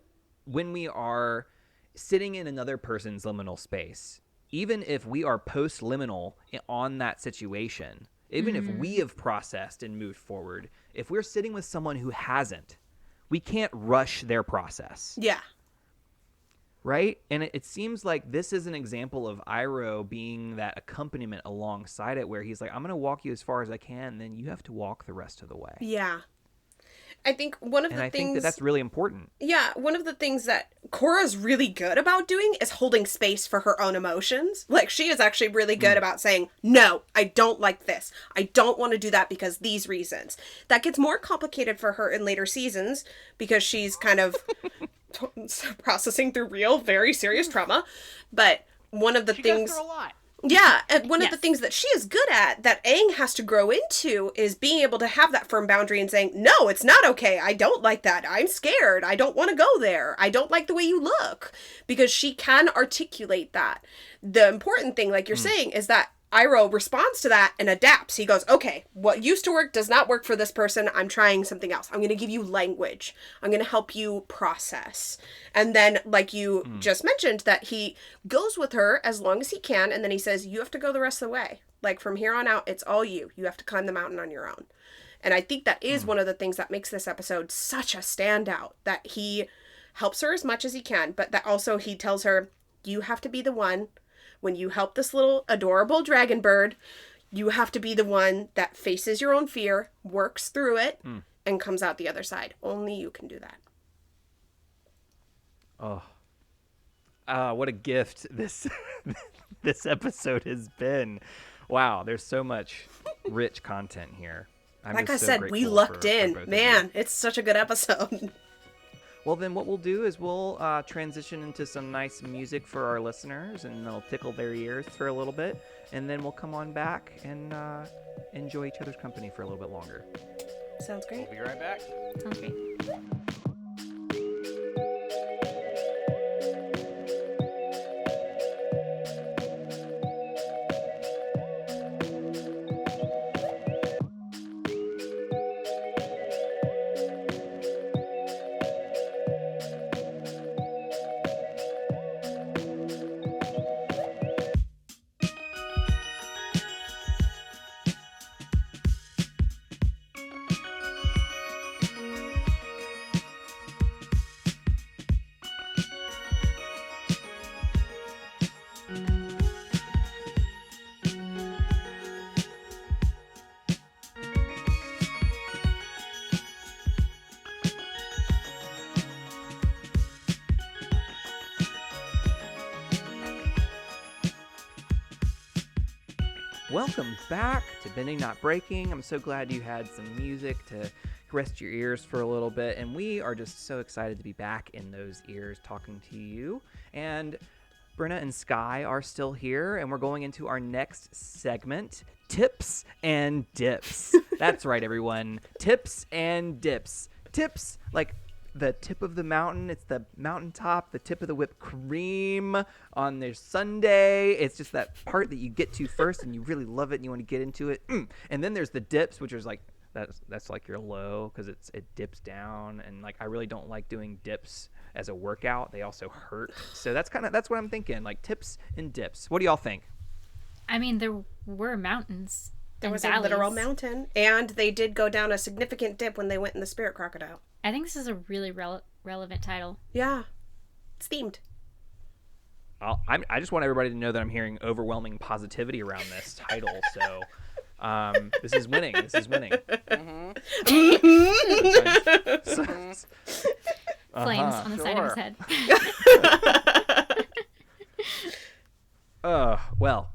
when we are sitting in another person's liminal space, even if we are post-liminal on that situation, even if we have processed and moved forward, if we're sitting with someone who hasn't, we can't rush their process. Yeah. Right? And it seems like this is an example of Iroh being that accompaniment alongside it where he's like, I'm going to walk you as far as I can, then you have to walk the rest of the way. Yeah. I think one of the things... And I think that's really important. Yeah, one of the things that Korra's really good about doing is holding space for her own emotions. She is actually really good about saying, no, I don't like this. I don't want to do that because these reasons. That gets more complicated for her in later seasons because she's kind of processing through real, very serious trauma. But one of the things... Goes through a lot. Yeah, and one of the Yes. things that she is good at that Aang has to grow into is being able to have that firm boundary and saying, no, it's not okay. I don't like that. I'm scared. I don't want to go there. I don't like the way you look. Because she can articulate that. The important thing, like you're saying, is that Iroh responds to that and adapts. He goes, okay, what used to work does not work for this person. I'm trying something else. I'm going to give you language. I'm going to help you process. And then, like you just mentioned, that he goes with her as long as he can. And then he says, you have to go the rest of the way. Like from here on out, it's all you. You have to climb the mountain on your own. And I think that is one of the things that makes this episode such a standout, that he helps her as much as he can, but that also he tells her, you have to be the one. When you help this little adorable dragon bird, you have to be the one that faces your own fear, works through it, and comes out the other side. Only you can do that. What a gift this this episode has been. Wow, there's so much rich content here. I'm Like I just so said, we grateful lucked for in. both of you. Man, it's such a good episode. Well, then what we'll do is we'll transition into some nice music for our listeners, and they'll tickle their ears for a little bit, and then we'll come on back and enjoy each other's company for a little bit longer. Sounds great. We'll be right back. Sounds great. Welcome back to Bending Not Breaking. I'm so glad you had some music to rest your ears for a little bit, and we are just so excited to be back in those ears talking to you. And Brenna and Skye are still here, and we're going into our next segment, Tips and Dips. That's right, everyone. Tips and dips. Tips, like the tip of the mountain. It's the mountaintop, the tip of the whipped cream on their sundae. It's just that part that you get to first and you really love it and you want to get into it. And then there's the dips, which is like, that's like your low because it dips down. And like, I really don't like doing dips as a workout. They also hurt. So that's what I'm thinking, like tips and dips. What do y'all think? I mean, there were mountains. There and was valleys. a literal mountain, and they did go down a significant dip when they went in the spirit crocodile. I think this is a really relevant title. Yeah, it's themed. I just want everybody to know that I'm hearing overwhelming positivity around this title. So this is winning. This is winning. Flames on the side of his head. Well,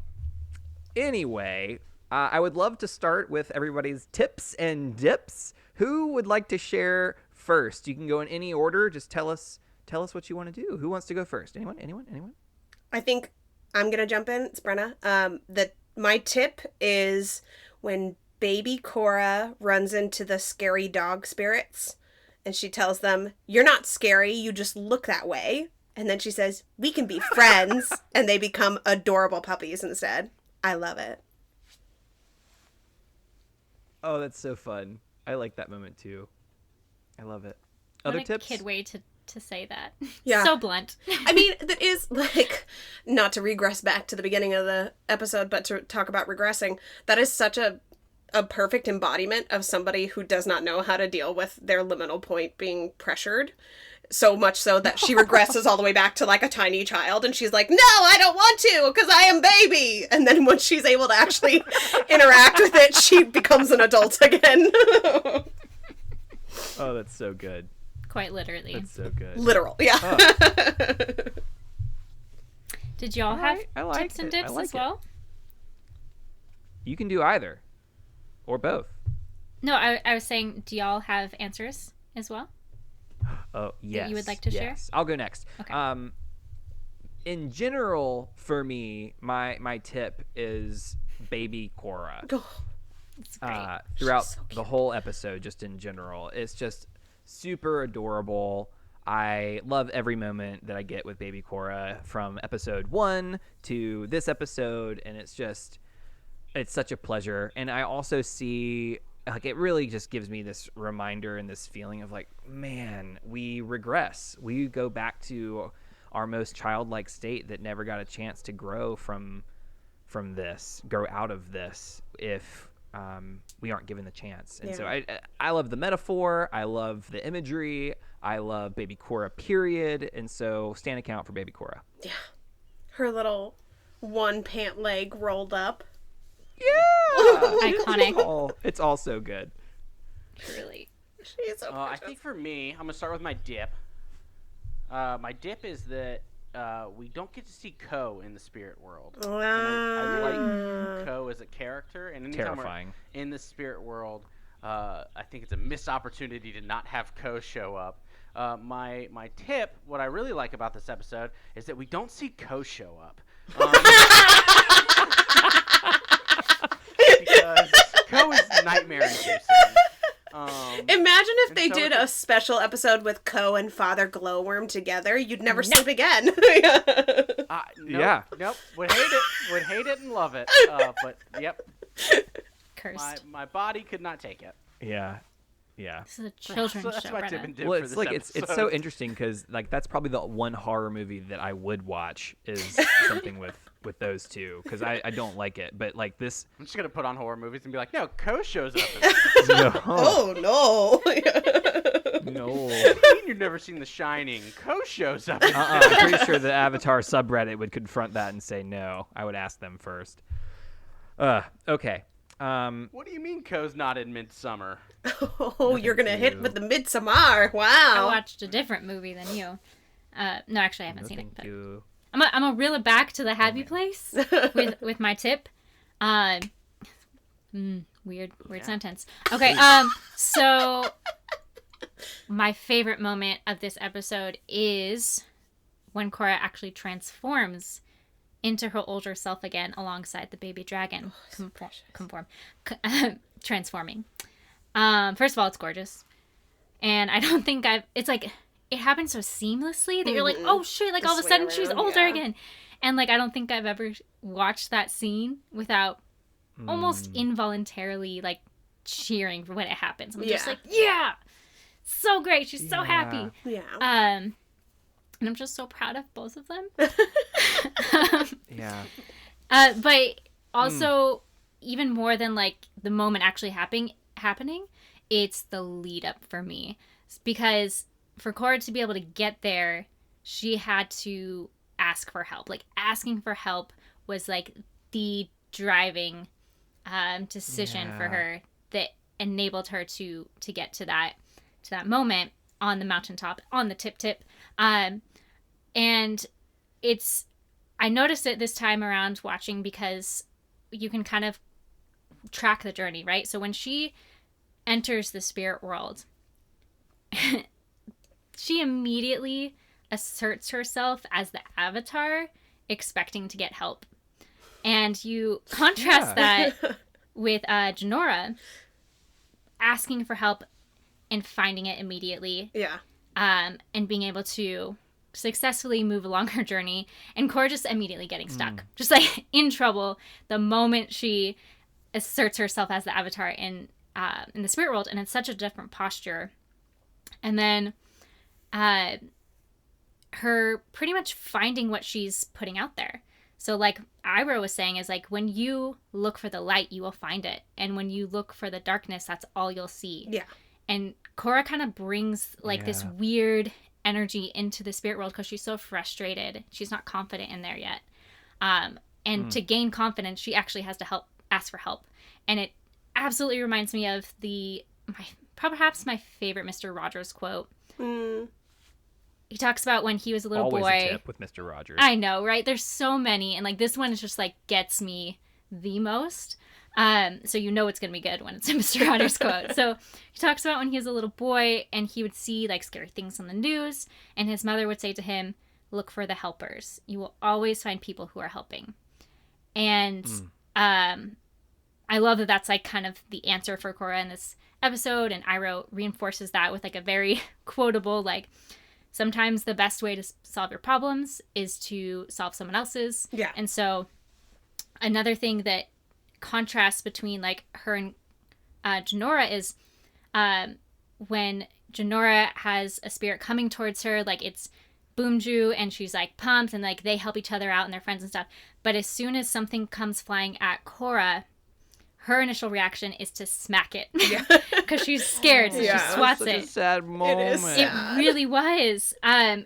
anyway, I would love to start with everybody's tips and dips. Who would like to share first? You can go in any order. Just tell us what you want to do. Who wants to go first? Anyone? I think I'm gonna jump in. It's Brenna. My tip is when baby Korra runs into the scary dog spirits, and she tells them, "You're not scary. You just look that way." And then she says, "We can be friends," and they become adorable puppies instead. I love it. Oh, that's so fun. I like that moment too. I love it. What Other a tips? kid way to say that. Yeah. So blunt. I mean, that is like, not to regress back to the beginning of the episode, but to talk about regressing, that is such a perfect embodiment of somebody who does not know how to deal with their liminal point being pressured. So much so that she regresses all the way back to like a tiny child, and she's like, "No, I don't want to, because I am baby." And then when she's able to actually interact with it, she becomes an adult again. Oh, that's so good. Quite literally. That's so good. Literal, yeah. Did y'all have I like tips and it. I dips like as it. well? You can do either, or both. No, I was saying, do y'all have answers as well? Oh, yes. you would like to share? I'll go next. Okay. in general, for me, my tip is baby Korra. It's great. Throughout so the whole episode, just in general, it's just super adorable. I love every moment that I get with baby Korra from episode 1 to this episode, and it's such a pleasure. And I also see, like, it really just gives me this reminder and this feeling of, like, man, we regress. We go back to our most childlike state that never got a chance to grow from this, grow out of this, if we aren't given the chance. And so I love the metaphor. I love the imagery. I love baby Korra, period. And so stand account for baby Korra. Yeah. Her little one pant leg rolled up. Yeah. Iconic. It's all so good. Truly. She's so I think for me, I'm going to start with my dip. My dip is that we don't get to see Ko in the spirit world. And I like Ko as a character. And anytime Terrifying. we're in the spirit world, I think it's a missed opportunity to not have Ko show up. My tip, what I really like about this episode, is that we don't see Ko show up. Because Ko is nightmare-inducing. Imagine if they so did it's a special episode with Ko and Father Glowworm together. You'd never sleep again. Yeah. Nope. Would hate it and love it. But yep. Cursed. My body could not take it. Yeah. Yeah. This is a children's So that's show, my tip Brenna. and dip Well, for it's this like it's episode. so interesting because, like, that's probably the one horror movie that I would watch is something with those two, because I don't like it, but like this. I'm just gonna put on horror movies and be like, no, Ko shows up. No, Oh no. no. You've never seen The Shining. Ko shows up. I'm pretty sure the Avatar subreddit would confront that and say no. I would ask them first. Okay. What do you mean Ko's not in Midsummer? Oh, you're gonna hit to- with the Midsommar. I Wow. watched a different movie than you. No, actually, I haven't seen it. Thank But you. I'm gonna reel it back to the happy place with my tip. Weird sentence. Okay. So my favorite moment of this episode is when Korra actually transforms into her older self again alongside the baby dragon. Transforming. First of all, it's gorgeous. And I don't think it's like, it happens so seamlessly that you're like, oh shit, like all of a sudden she's older again. And like, I don't think I've ever watched that scene without almost involuntarily like cheering for when it happens. I'm just like, yeah, so great. She's so happy. Yeah. And I'm just so proud of both of them. Yeah. But also, even more than like the moment actually happening, it's the lead up for me. Because for Korra to be able to get there, she had to ask for help. Like, asking for help was like the driving decision for her that enabled her to get to that moment on the mountaintop, on the tip. And I noticed it this time around watching because you can kind of track the journey, right? So when she enters the spirit world, she immediately asserts herself as the avatar, expecting to get help. And you contrast that with Janora asking for help and finding it immediately. Yeah. And being able to successfully move along her journey, and Korra just immediately getting stuck, just like in trouble the moment she asserts herself as the avatar in the spirit world, and it's such a different posture. And then her pretty much finding what she's putting out there. So like Ira was saying, is like, when you look for the light, you will find it, and when you look for the darkness, that's all you'll see. Yeah. And Korra kind of brings like this weird energy into the spirit world because she's so frustrated. She's not confident in there yet. And to gain confidence, she actually has to ask for help. And it absolutely reminds me of perhaps my favorite Mr. Rogers quote. He talks about when he was a little Always boy. a tip with Mr. Rogers. I know, right? There's so many, and like this one is just like gets me the most. So you know it's gonna be good when it's a Mr. Rogers quote. So he talks about when he was a little boy and he would see like scary things on the news, and his mother would say to him, look for the helpers. You will always find people who are helping. And I love that that's like kind of the answer for Korra in this episode, and Iroh reinforces that with like a very quotable, like, sometimes the best way to solve your problems is to solve someone else's. Yeah. And so another thing that contrasts between like her and Jinora is when Jinora has a spirit coming towards her, like it's Boomju, and she's like pumped, and like they help each other out and they're friends and stuff. But as soon as something comes flying at Korra, her initial reaction is to smack it. Yeah. Because she's scared, so Yeah. she swats Such it. a sad moment. is It sad. really was. And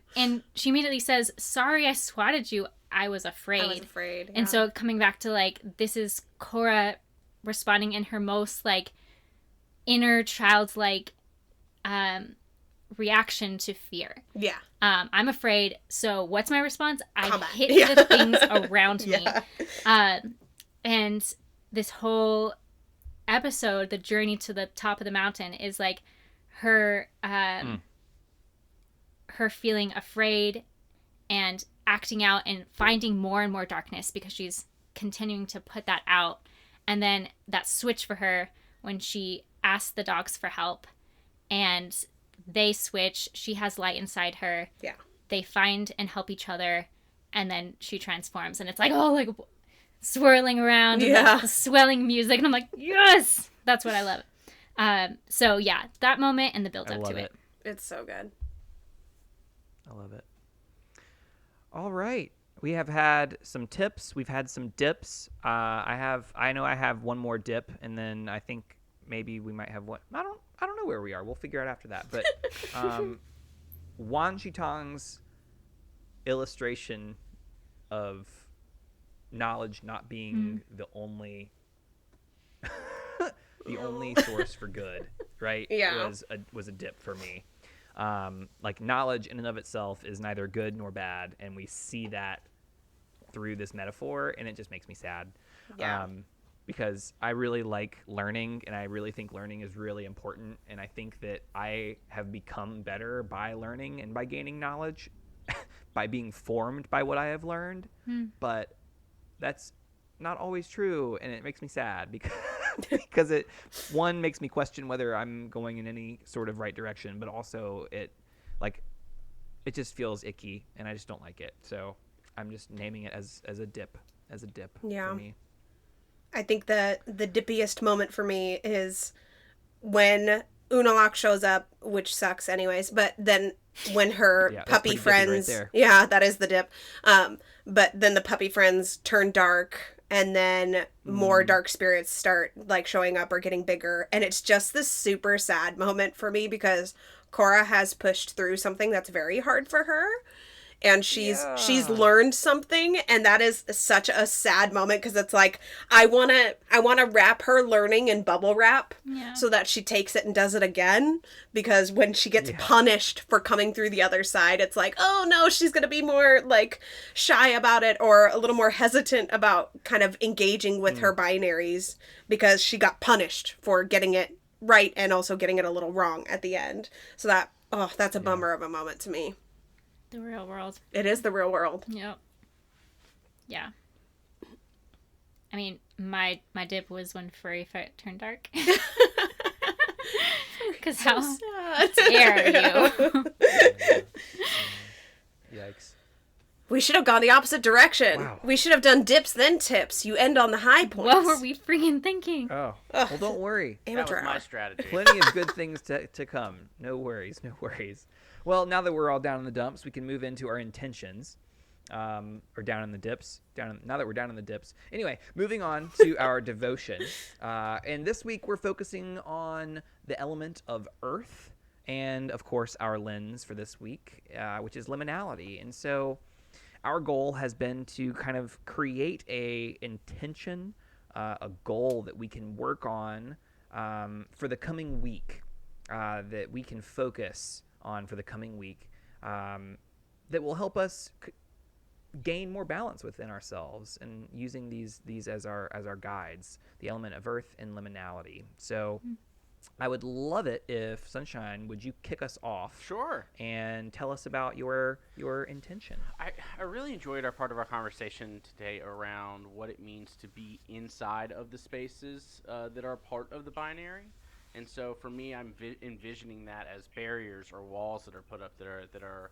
she immediately says, "Sorry, I swatted you. I was afraid." I was afraid. And so coming back to like, this is Korra responding in her most like inner childlike reaction to fear. Yeah. I'm afraid. So what's my response? I Combat. hit Yeah. the things around me. Yeah. And this whole episode, the journey to the top of the mountain, is like her her feeling afraid and acting out and finding more and more darkness because she's continuing to put that out. And then that switch for her when she asks the dogs for help and they switch, she has light inside her. Yeah. They find and help each other, and then she transforms, and it's like, oh, like swirling around, and Yeah. like swelling music, and I'm like, yes, that's what I love. So yeah, that moment and the build I up love to it. It's so good. I love it. All right. We have had some tips. We've had some dips. I know I have one more dip, and then I think maybe we might have one. I don't know where we are. We'll figure it out after that. But Wan Shitong's illustration of knowledge not being the only the only source for good, right? Yeah. was a dip for me. Like, knowledge in and of itself is neither good nor bad, and we see that through this metaphor, and it just makes me sad. Yeah. Because I really like learning, and I really think learning is really important, and I think that I have become better by learning and by gaining knowledge, by being formed by what I have learned. But that's not always true, and it makes me sad because it, one, makes me question whether I'm going in any sort of right direction, but also it just feels icky, and I just don't like it. So I'm just naming it as a dip Yeah. for me. I think the dippiest moment for me is when Unalak shows up, which sucks anyways, but then when her Yeah, that's puppy pretty dippy right friends, there. yeah, that is the dip. But then the puppy friends turn dark, and then more dark spirits start like showing up or getting bigger, and it's just this super sad moment for me because Korra has pushed through something that's very hard for her. And she's learned something, and that is such a sad moment because it's like I wanna wrap her learning in bubble wrap so that she takes it and does it again, because when she gets punished for coming through the other side, it's like, oh no, she's gonna be more like shy about it or a little more hesitant about kind of engaging with her binaries because she got punished for getting it right and also getting it a little wrong at the end. So that's a bummer of a moment to me. The real world. It is the real world. Yep. Yeah. I mean, my dip was when Furry Foot turned dark. Because how dare you? Yikes. We should have gone the opposite direction. Wow. We should have done dips, then tips. You end on the high points. What were we freaking thinking? Oh, Ugh. well, don't worry. That Amateur was my hour. strategy. Plenty of good things to come. No worries. Well, now that we're all down in the dumps, we can move into our intentions. Or down in the dips. Now that we're down in the dips. Anyway, moving on to our devotion. And this week we're focusing on the element of earth, and of course our lens for this week, which is liminality. And so our goal has been to kind of create a intention, a goal that we can work on for the coming week, that we can focus on for the coming week, that will help us gain more balance within ourselves, and using these as our guides, the element of earth and liminality. So I would love it if Sunshine, would you kick us off Sure. and tell us about your intention? I really enjoyed our part of our conversation today around what it means to be inside of the spaces that are part of the binary. And so for me, I'm envisioning that as barriers or walls that are put up that are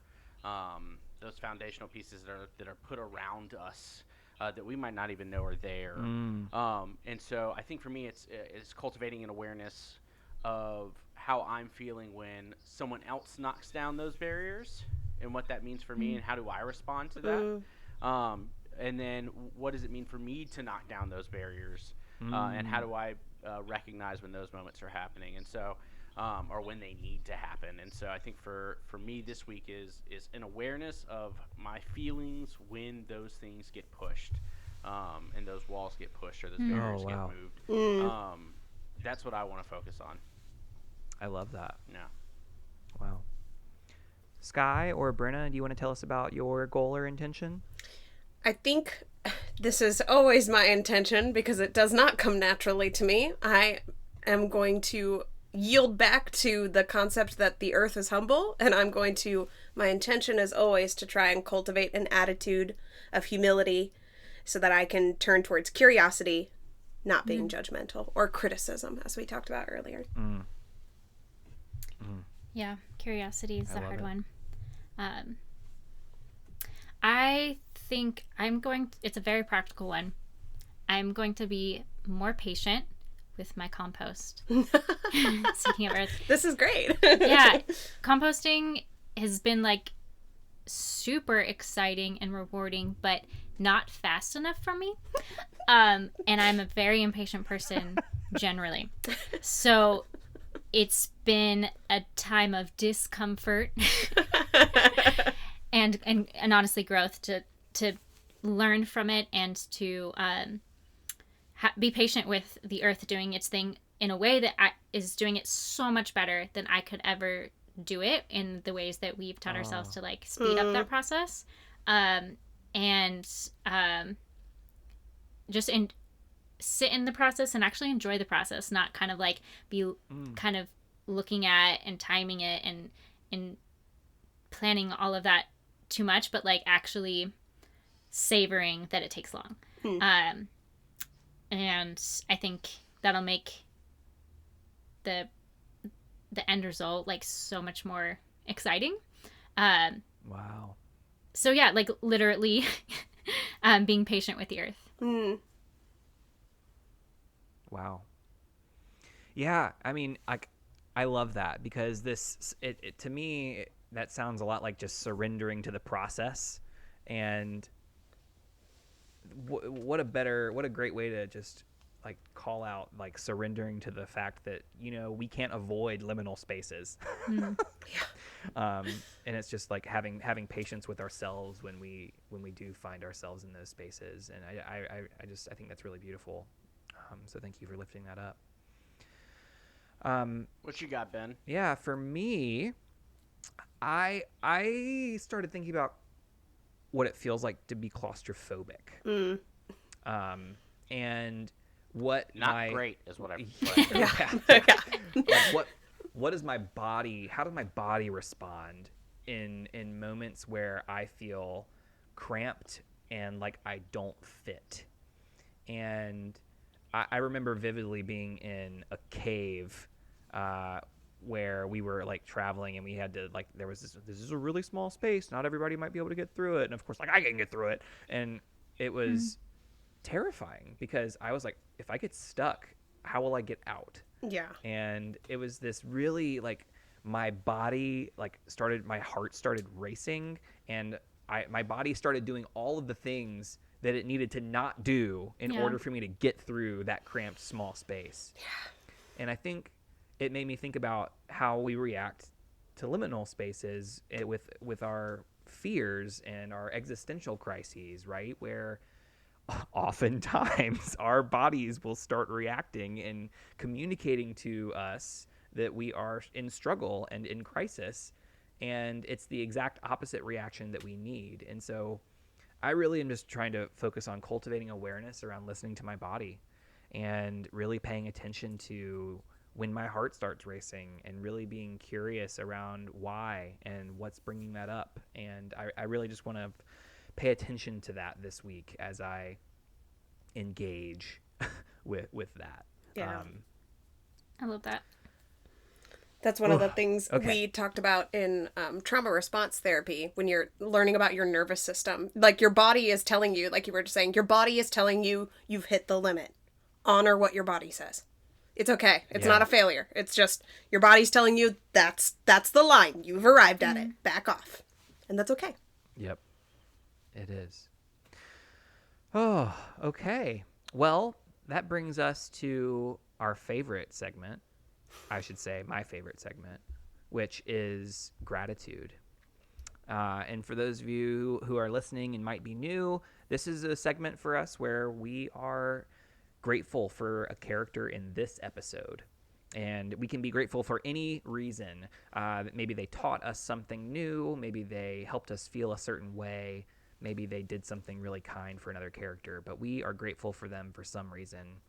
those foundational pieces that are put around us that we might not even know are there. And so I think for me, it's cultivating an awareness of how I'm feeling when someone else knocks down those barriers and what that means for me and how do I respond to that. And then what does it mean for me to knock down those barriers and how do I recognize when those moments are happening and so or when they need to happen. And so I think for me this week is an awareness of my feelings when those things get pushed and those walls get pushed or those barriers get moved. That's what I want to focus on. I love that. Yeah. Wow. Skye or Brenna, do you want to tell us about your goal or intention? I think this is always my intention because it does not come naturally to me. I am going to yield back to the concept that the earth is humble, and my intention is always to try and cultivate an attitude of humility so that I can turn towards curiosity, not being judgmental, or criticism, as we talked about earlier. Yeah, curiosity is the hard one. I think it's a very practical one. I'm going to be more patient with my compost. Speaking of earth. This is great. Yeah, composting has been like super exciting and rewarding, but not fast enough for me. And I'm a very impatient person generally. So it's been a time of discomfort and honestly growth to learn from it and to be patient with the earth doing its thing in a way that is doing it so much better than I could ever do it in the ways that we've taught ourselves to like speed up that process. Sit in the process and actually enjoy the process, not kind of like be kind of looking at and timing it and planning all of that too much, but like actually savoring that it takes long. And I think that'll make the end result like so much more exciting. Wow. So yeah, like literally being patient with the earth. Wow. Yeah, I mean, I love that because it to me that sounds a lot like just surrendering to the process, and what a great way to just like call out like surrendering to the fact that we can't avoid liminal spaces. And it's just like having patience with ourselves when we do find ourselves in those spaces, and I think that's really beautiful. So thank you for lifting that up. What you got, Ben? Yeah, for me, I started thinking about what it feels like to be claustrophobic. And what great is what I'm like what is my body, how does my body respond in moments where I feel cramped and like I don't fit. And I remember vividly being in a cave where we were like traveling and we had to like, there was this is a really small space. Not everybody might be able to get through it. And of course, like I can get through it. And it was terrifying because I was like, if I get stuck, how will I get out? Yeah. And it was this really like my body my heart started racing and my body started doing all of the things that it needed to not do in order for me to get through that cramped small space. Yeah. And I think it made me think about how we react to liminal spaces with our fears and our existential crises, right? Where oftentimes our bodies will start reacting and communicating to us that we are in struggle and in crisis. And it's the exact opposite reaction that we need. And so I really am just trying to focus on cultivating awareness around listening to my body and really paying attention to when my heart starts racing and really being curious around why and what's bringing that up. And I really just want to pay attention to that this week as I engage with that. Yeah. I love that. That's one of the things we talked about in trauma response therapy when you're learning about your nervous system. Like, your body is telling you, like you were just saying, your body is telling you you've hit the limit. Honor what your body says. It's okay. It's not a failure. It's just your body's telling you that's the line. You've arrived at it. Back off. And that's okay. Yep. It is. Oh, okay. Well, that brings us to our favorite segment. I should say my favorite segment, which is gratitude. And for those of you who are listening and might be new, this is a segment for us where we are grateful for a character in this episode. And we can be grateful for any reason. Maybe they taught us something new. Maybe they helped us feel a certain way. Maybe they did something really kind for another character. But we are grateful for them for some reason.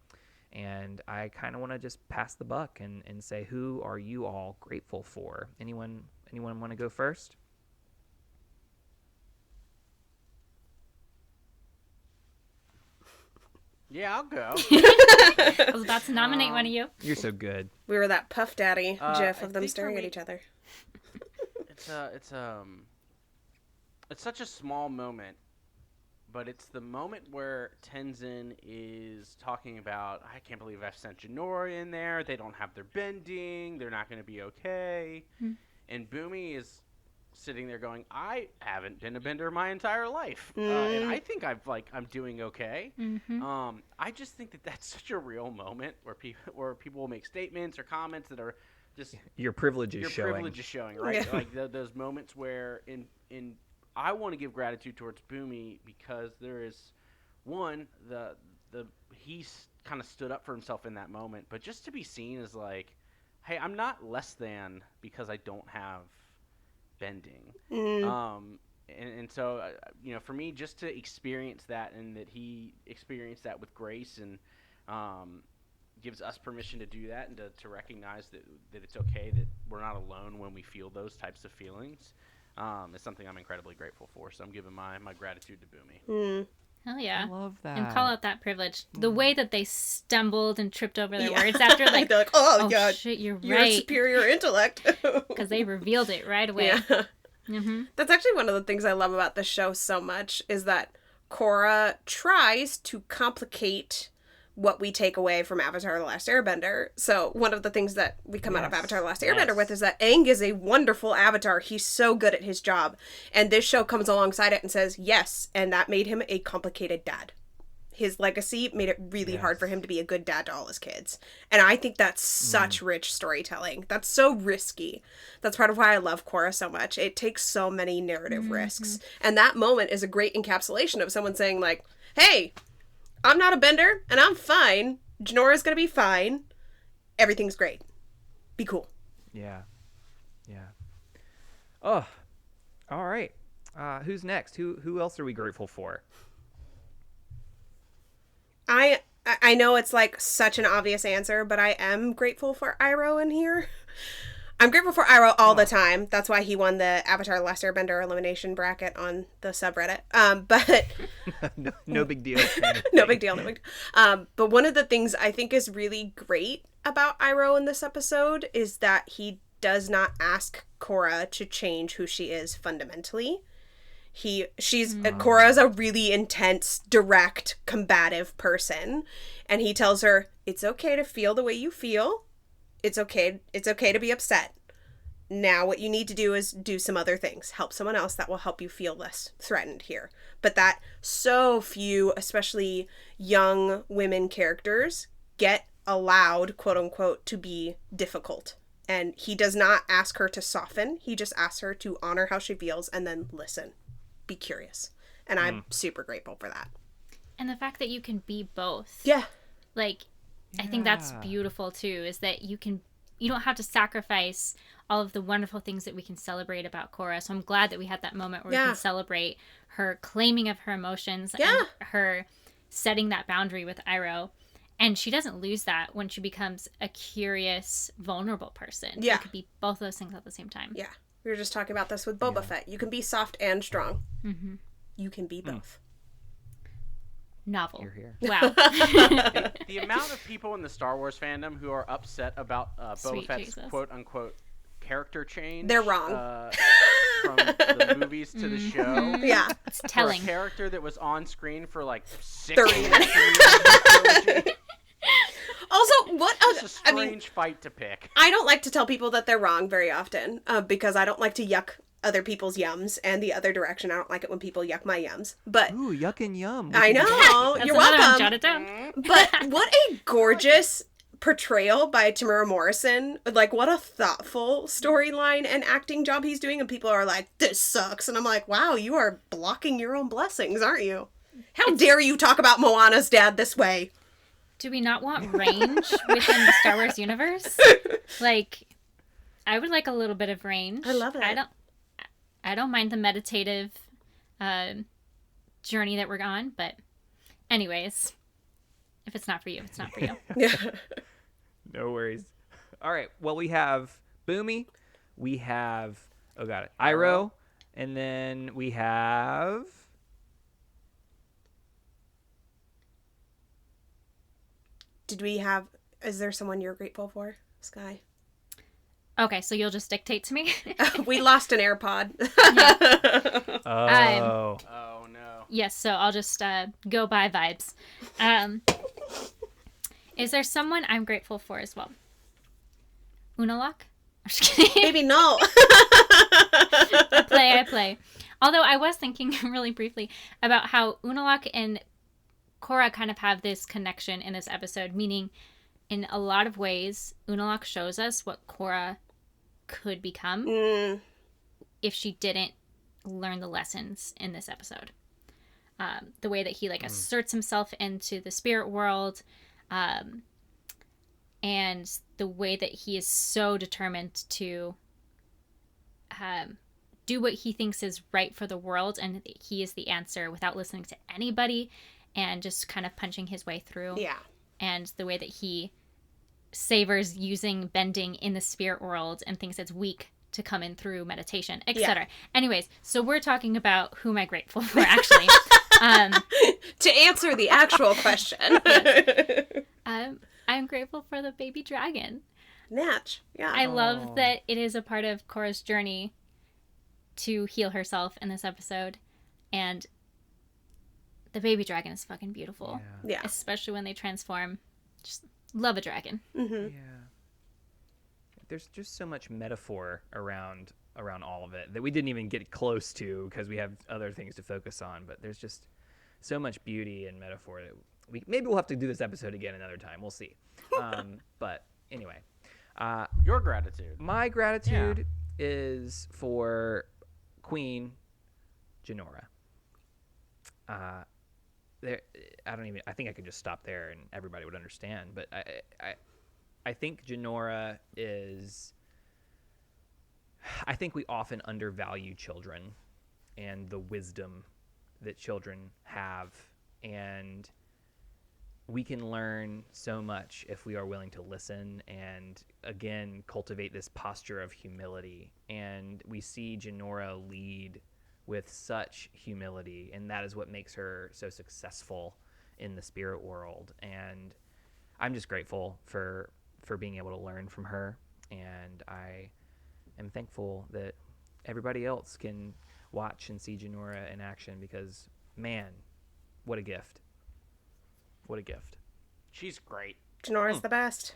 And I kind of want to just pass the buck and say, who are you all grateful for? Anyone want to go first? Yeah, I'll go. I was about to nominate one of you. You're so good. We were that Puff Daddy gif of them think staring for at me- each other. It's such a small moment, but it's the moment where Tenzin is talking about, I can't believe I've sent Jinora in there. They don't have their bending. They're not going to be okay. And Boomy is sitting there going, I haven't been a bender my entire life, and I think I'm doing okay. I just think that that's such a real moment where people will make statements or comments that are just Your privilege is showing. right? Yeah. Like those moments where in I want to give gratitude towards Boomy because there is one he's kind of stood up for himself in that moment, but just to be seen as like, hey, I'm not less than because I don't have bending. And so for me, just to experience that, and that he experienced that with grace, and gives us permission to do that, and to recognize that it's okay, that we're not alone when we feel those types of feelings, is something I'm incredibly grateful for. So I'm giving my gratitude to Boomy. Hell yeah. I love that. And call out that privilege. The way that they stumbled and tripped over their words after, like, they're like, oh god, shit, you're your right. superior intellect. Because they revealed it right away. Yeah. That's actually one of the things I love about the show so much, is that Korra tries to complicate what we take away from Avatar: The Last Airbender. So one of the things that we come out of Avatar: The Last Airbender with is that Aang is a wonderful avatar. He's so good at his job. And this show comes alongside it and says, yes, and that made him a complicated dad. His legacy made it really hard for him to be a good dad to all his kids. And I think that's such rich storytelling. That's so risky. That's part of why I love Korra so much. It takes so many narrative risks. And that moment is a great encapsulation of someone saying, like, hey, I'm not a bender, and I'm fine. Janora's gonna be fine. Everything's great. Be cool. Yeah. Oh, all right. Who's next? Who else are we grateful for? I know it's like such an obvious answer, but I am grateful for Iroh in here. I'm grateful for Iroh all the time. That's why he won the Avatar: The Last Airbender elimination bracket on the subreddit. But no big deal. no big deal. But one of the things I think is really great about Iroh in this episode is that he does not ask Korra to change who she is fundamentally. Korra's a really intense, direct, combative person, and he tells her it's okay to feel the way you feel. It's okay to be upset. Now what you need to do is do some other things. Help someone else that will help you feel less threatened here. But that so few, especially young women characters, get allowed, quote unquote, to be difficult. And he does not ask her to soften. He just asks her to honor how she feels and then listen. Be curious. And I'm super grateful for that. And the fact that you can be both. Yeah. Like, I think that's beautiful too, is that you don't have to sacrifice all of the wonderful things that we can celebrate about Korra. So I'm glad that we had that moment where we can celebrate her claiming of her emotions and her setting that boundary with Iroh. And she doesn't lose that when she becomes a curious, vulnerable person. Yeah. It could be both those things at the same time. Yeah. We were just talking about this with Boba Fett. You can be soft and strong. Mm-hmm. You can be both. Novel. You're here. Wow. The amount of people in the Star Wars fandom who are upset about Boba Sweet Fett's Jesus. quote-unquote character change. They're wrong. From the movies to the show. Yeah. It's For a telling. character that was on screen for like 6 30 years. minutes. Also, what It's a I mean, strange fight to pick. I don't like to tell people that they're wrong very often because I don't like to yuck other people's yums, and the other direction, I don't like it when people yuck my yums. But Ooh, yuck and yum. I know, That's you're another one. welcome. Jot it down. But what a gorgeous portrayal by Tamura Morrison. Like, what a thoughtful storyline and acting job he's doing. And people are like, this sucks. And I'm like, wow, you are blocking your own blessings, aren't you? How dare you talk about Moana's dad this way? Do we not want range within the Star Wars universe? Like, I would like a little bit of range. I love it. I don't mind the meditative journey that we're on, but anyways, if it's not for you, it's not for you. Yeah. No worries. All right. Well, we have Boomy. We have, oh, got it, Iroh. And then we have... Is there someone you're grateful for, Skye? Okay, so you'll just dictate to me? We lost an AirPod. Oh. Oh no. Yes, so I'll just go by vibes. Is there someone I'm grateful for as well? Unalaq? I'm just kidding. Maybe no. I play. Although I was thinking really briefly about how Unalaq and Korra kind of have this connection in this episode, meaning in a lot of ways, Unalaq shows us what Korra could become if she didn't learn the lessons in this episode. The way that he asserts himself into the spirit world, and the way that he is so determined to do what he thinks is right for the world, and he is the answer without listening to anybody, and just kind of punching his way through. Yeah. And the way that he savors using bending in the spirit world and thinks it's weak to come in through meditation, etc. Anyways, so we're talking about who am I grateful for, actually. To answer the actual question. I'm grateful for the baby dragon. Natch. Yeah. I love that it is a part of Korra's journey to heal herself in this episode. And the baby dragon is fucking beautiful. Yeah. Especially when they transform. Just love a dragon. Mm-hmm. Yeah. There's just so much metaphor around all of it that we didn't even get close to because we have other things to focus on. But there's just so much beauty and metaphor that maybe we'll have to do this episode again another time. We'll see. But anyway, Your gratitude. my gratitude is for Queen Jinora. I think I could just stop there and everybody would understand. But I think Jinora is. I think we often undervalue children and the wisdom that children have, and we can learn so much if we are willing to listen and again cultivate this posture of humility. And we see Jinora lead with such humility, and that is what makes her so successful in the spirit world. And I'm just grateful for being able to learn from her, and I am thankful that everybody else can watch and see Jinora in action, because man, what a gift. What a gift. She's great. Janora's the best.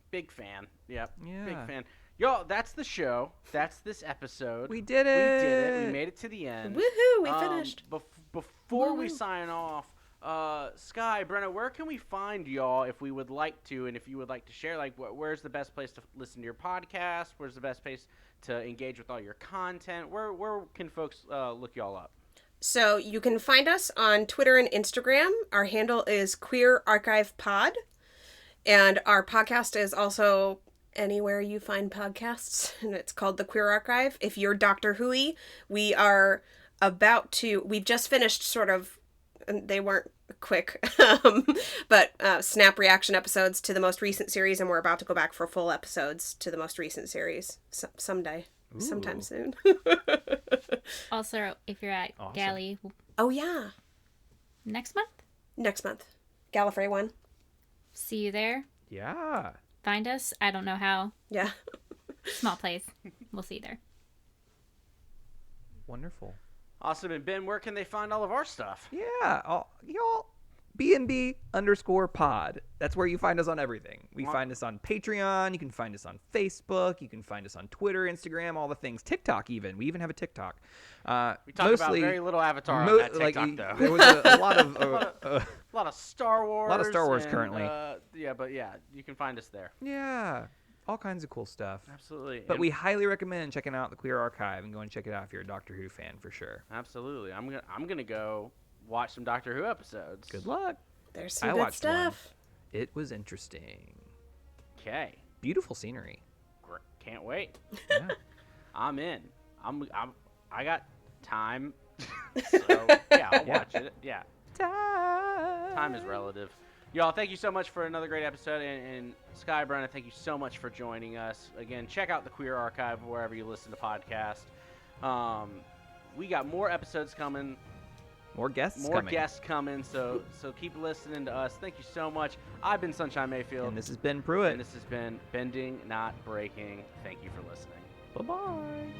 Big fan. Yep. Yeah. Big fan. Y'all, that's the show. That's this episode. We did it. We did it. We made it to the end. Woohoo, we finished. Before we sign off, Skye, Brenna, where can we find y'all if we would like to, and if you would like to share, like, where's the best place to listen to your podcast? Where's the best place to engage with all your content? Where can folks look y'all up? So you can find us on Twitter and Instagram. Our handle is Queer Archive Pod. And our podcast is also anywhere you find podcasts. And it's called The Queer Archive. If you're Doctor Who-y, we've just finished sort of, and they weren't quick, but snap reaction episodes to the most recent series, and we're about to go back for full episodes to the most recent series someday, sometime soon. Also, if you're at Awesome. Galley Oh yeah, next month, next month, Gallifrey one. see you there. Yeah. Find us. I don't know how. Yeah. Small place. We'll see you there. Wonderful. Awesome. And Ben, where can they find all of our stuff? Yeah. Y'all, BNB_pod. That's where you find us on everything. We find us on Patreon. You can find us on Facebook. You can find us on Twitter, Instagram, all the things. TikTok even. We even have a TikTok. We talk about very little Avatar on that TikTok, though. There was a lot of... a lot of Star Wars. A lot of Star Wars and, currently. Yeah, you can find us there. yeah. All kinds of cool stuff. Absolutely. But And- we highly recommend checking out the Queer Archive and go and check it out if you're a Doctor Who fan for sure. Absolutely. I'm gonna go watch some Doctor Who episodes. Good luck. There's some I good watched one. stuff. It was interesting. Okay. Beautiful scenery. Can't wait. Yeah. I'm in. I got time. So yeah, I'll watch it. Yeah. Time is relative. Y'all, thank you so much for another great episode. And Skye, Brenna, thank you so much for joining us. Again, check out the Queer Archive wherever you listen to podcasts. We got more episodes coming. More guests More coming. guests coming. So keep listening to us. Thank you so much. I've been Sunshine Mayfield. And this has been Pruitt. And this has been Bending, Not Breaking. Thank you for listening. Bye-bye.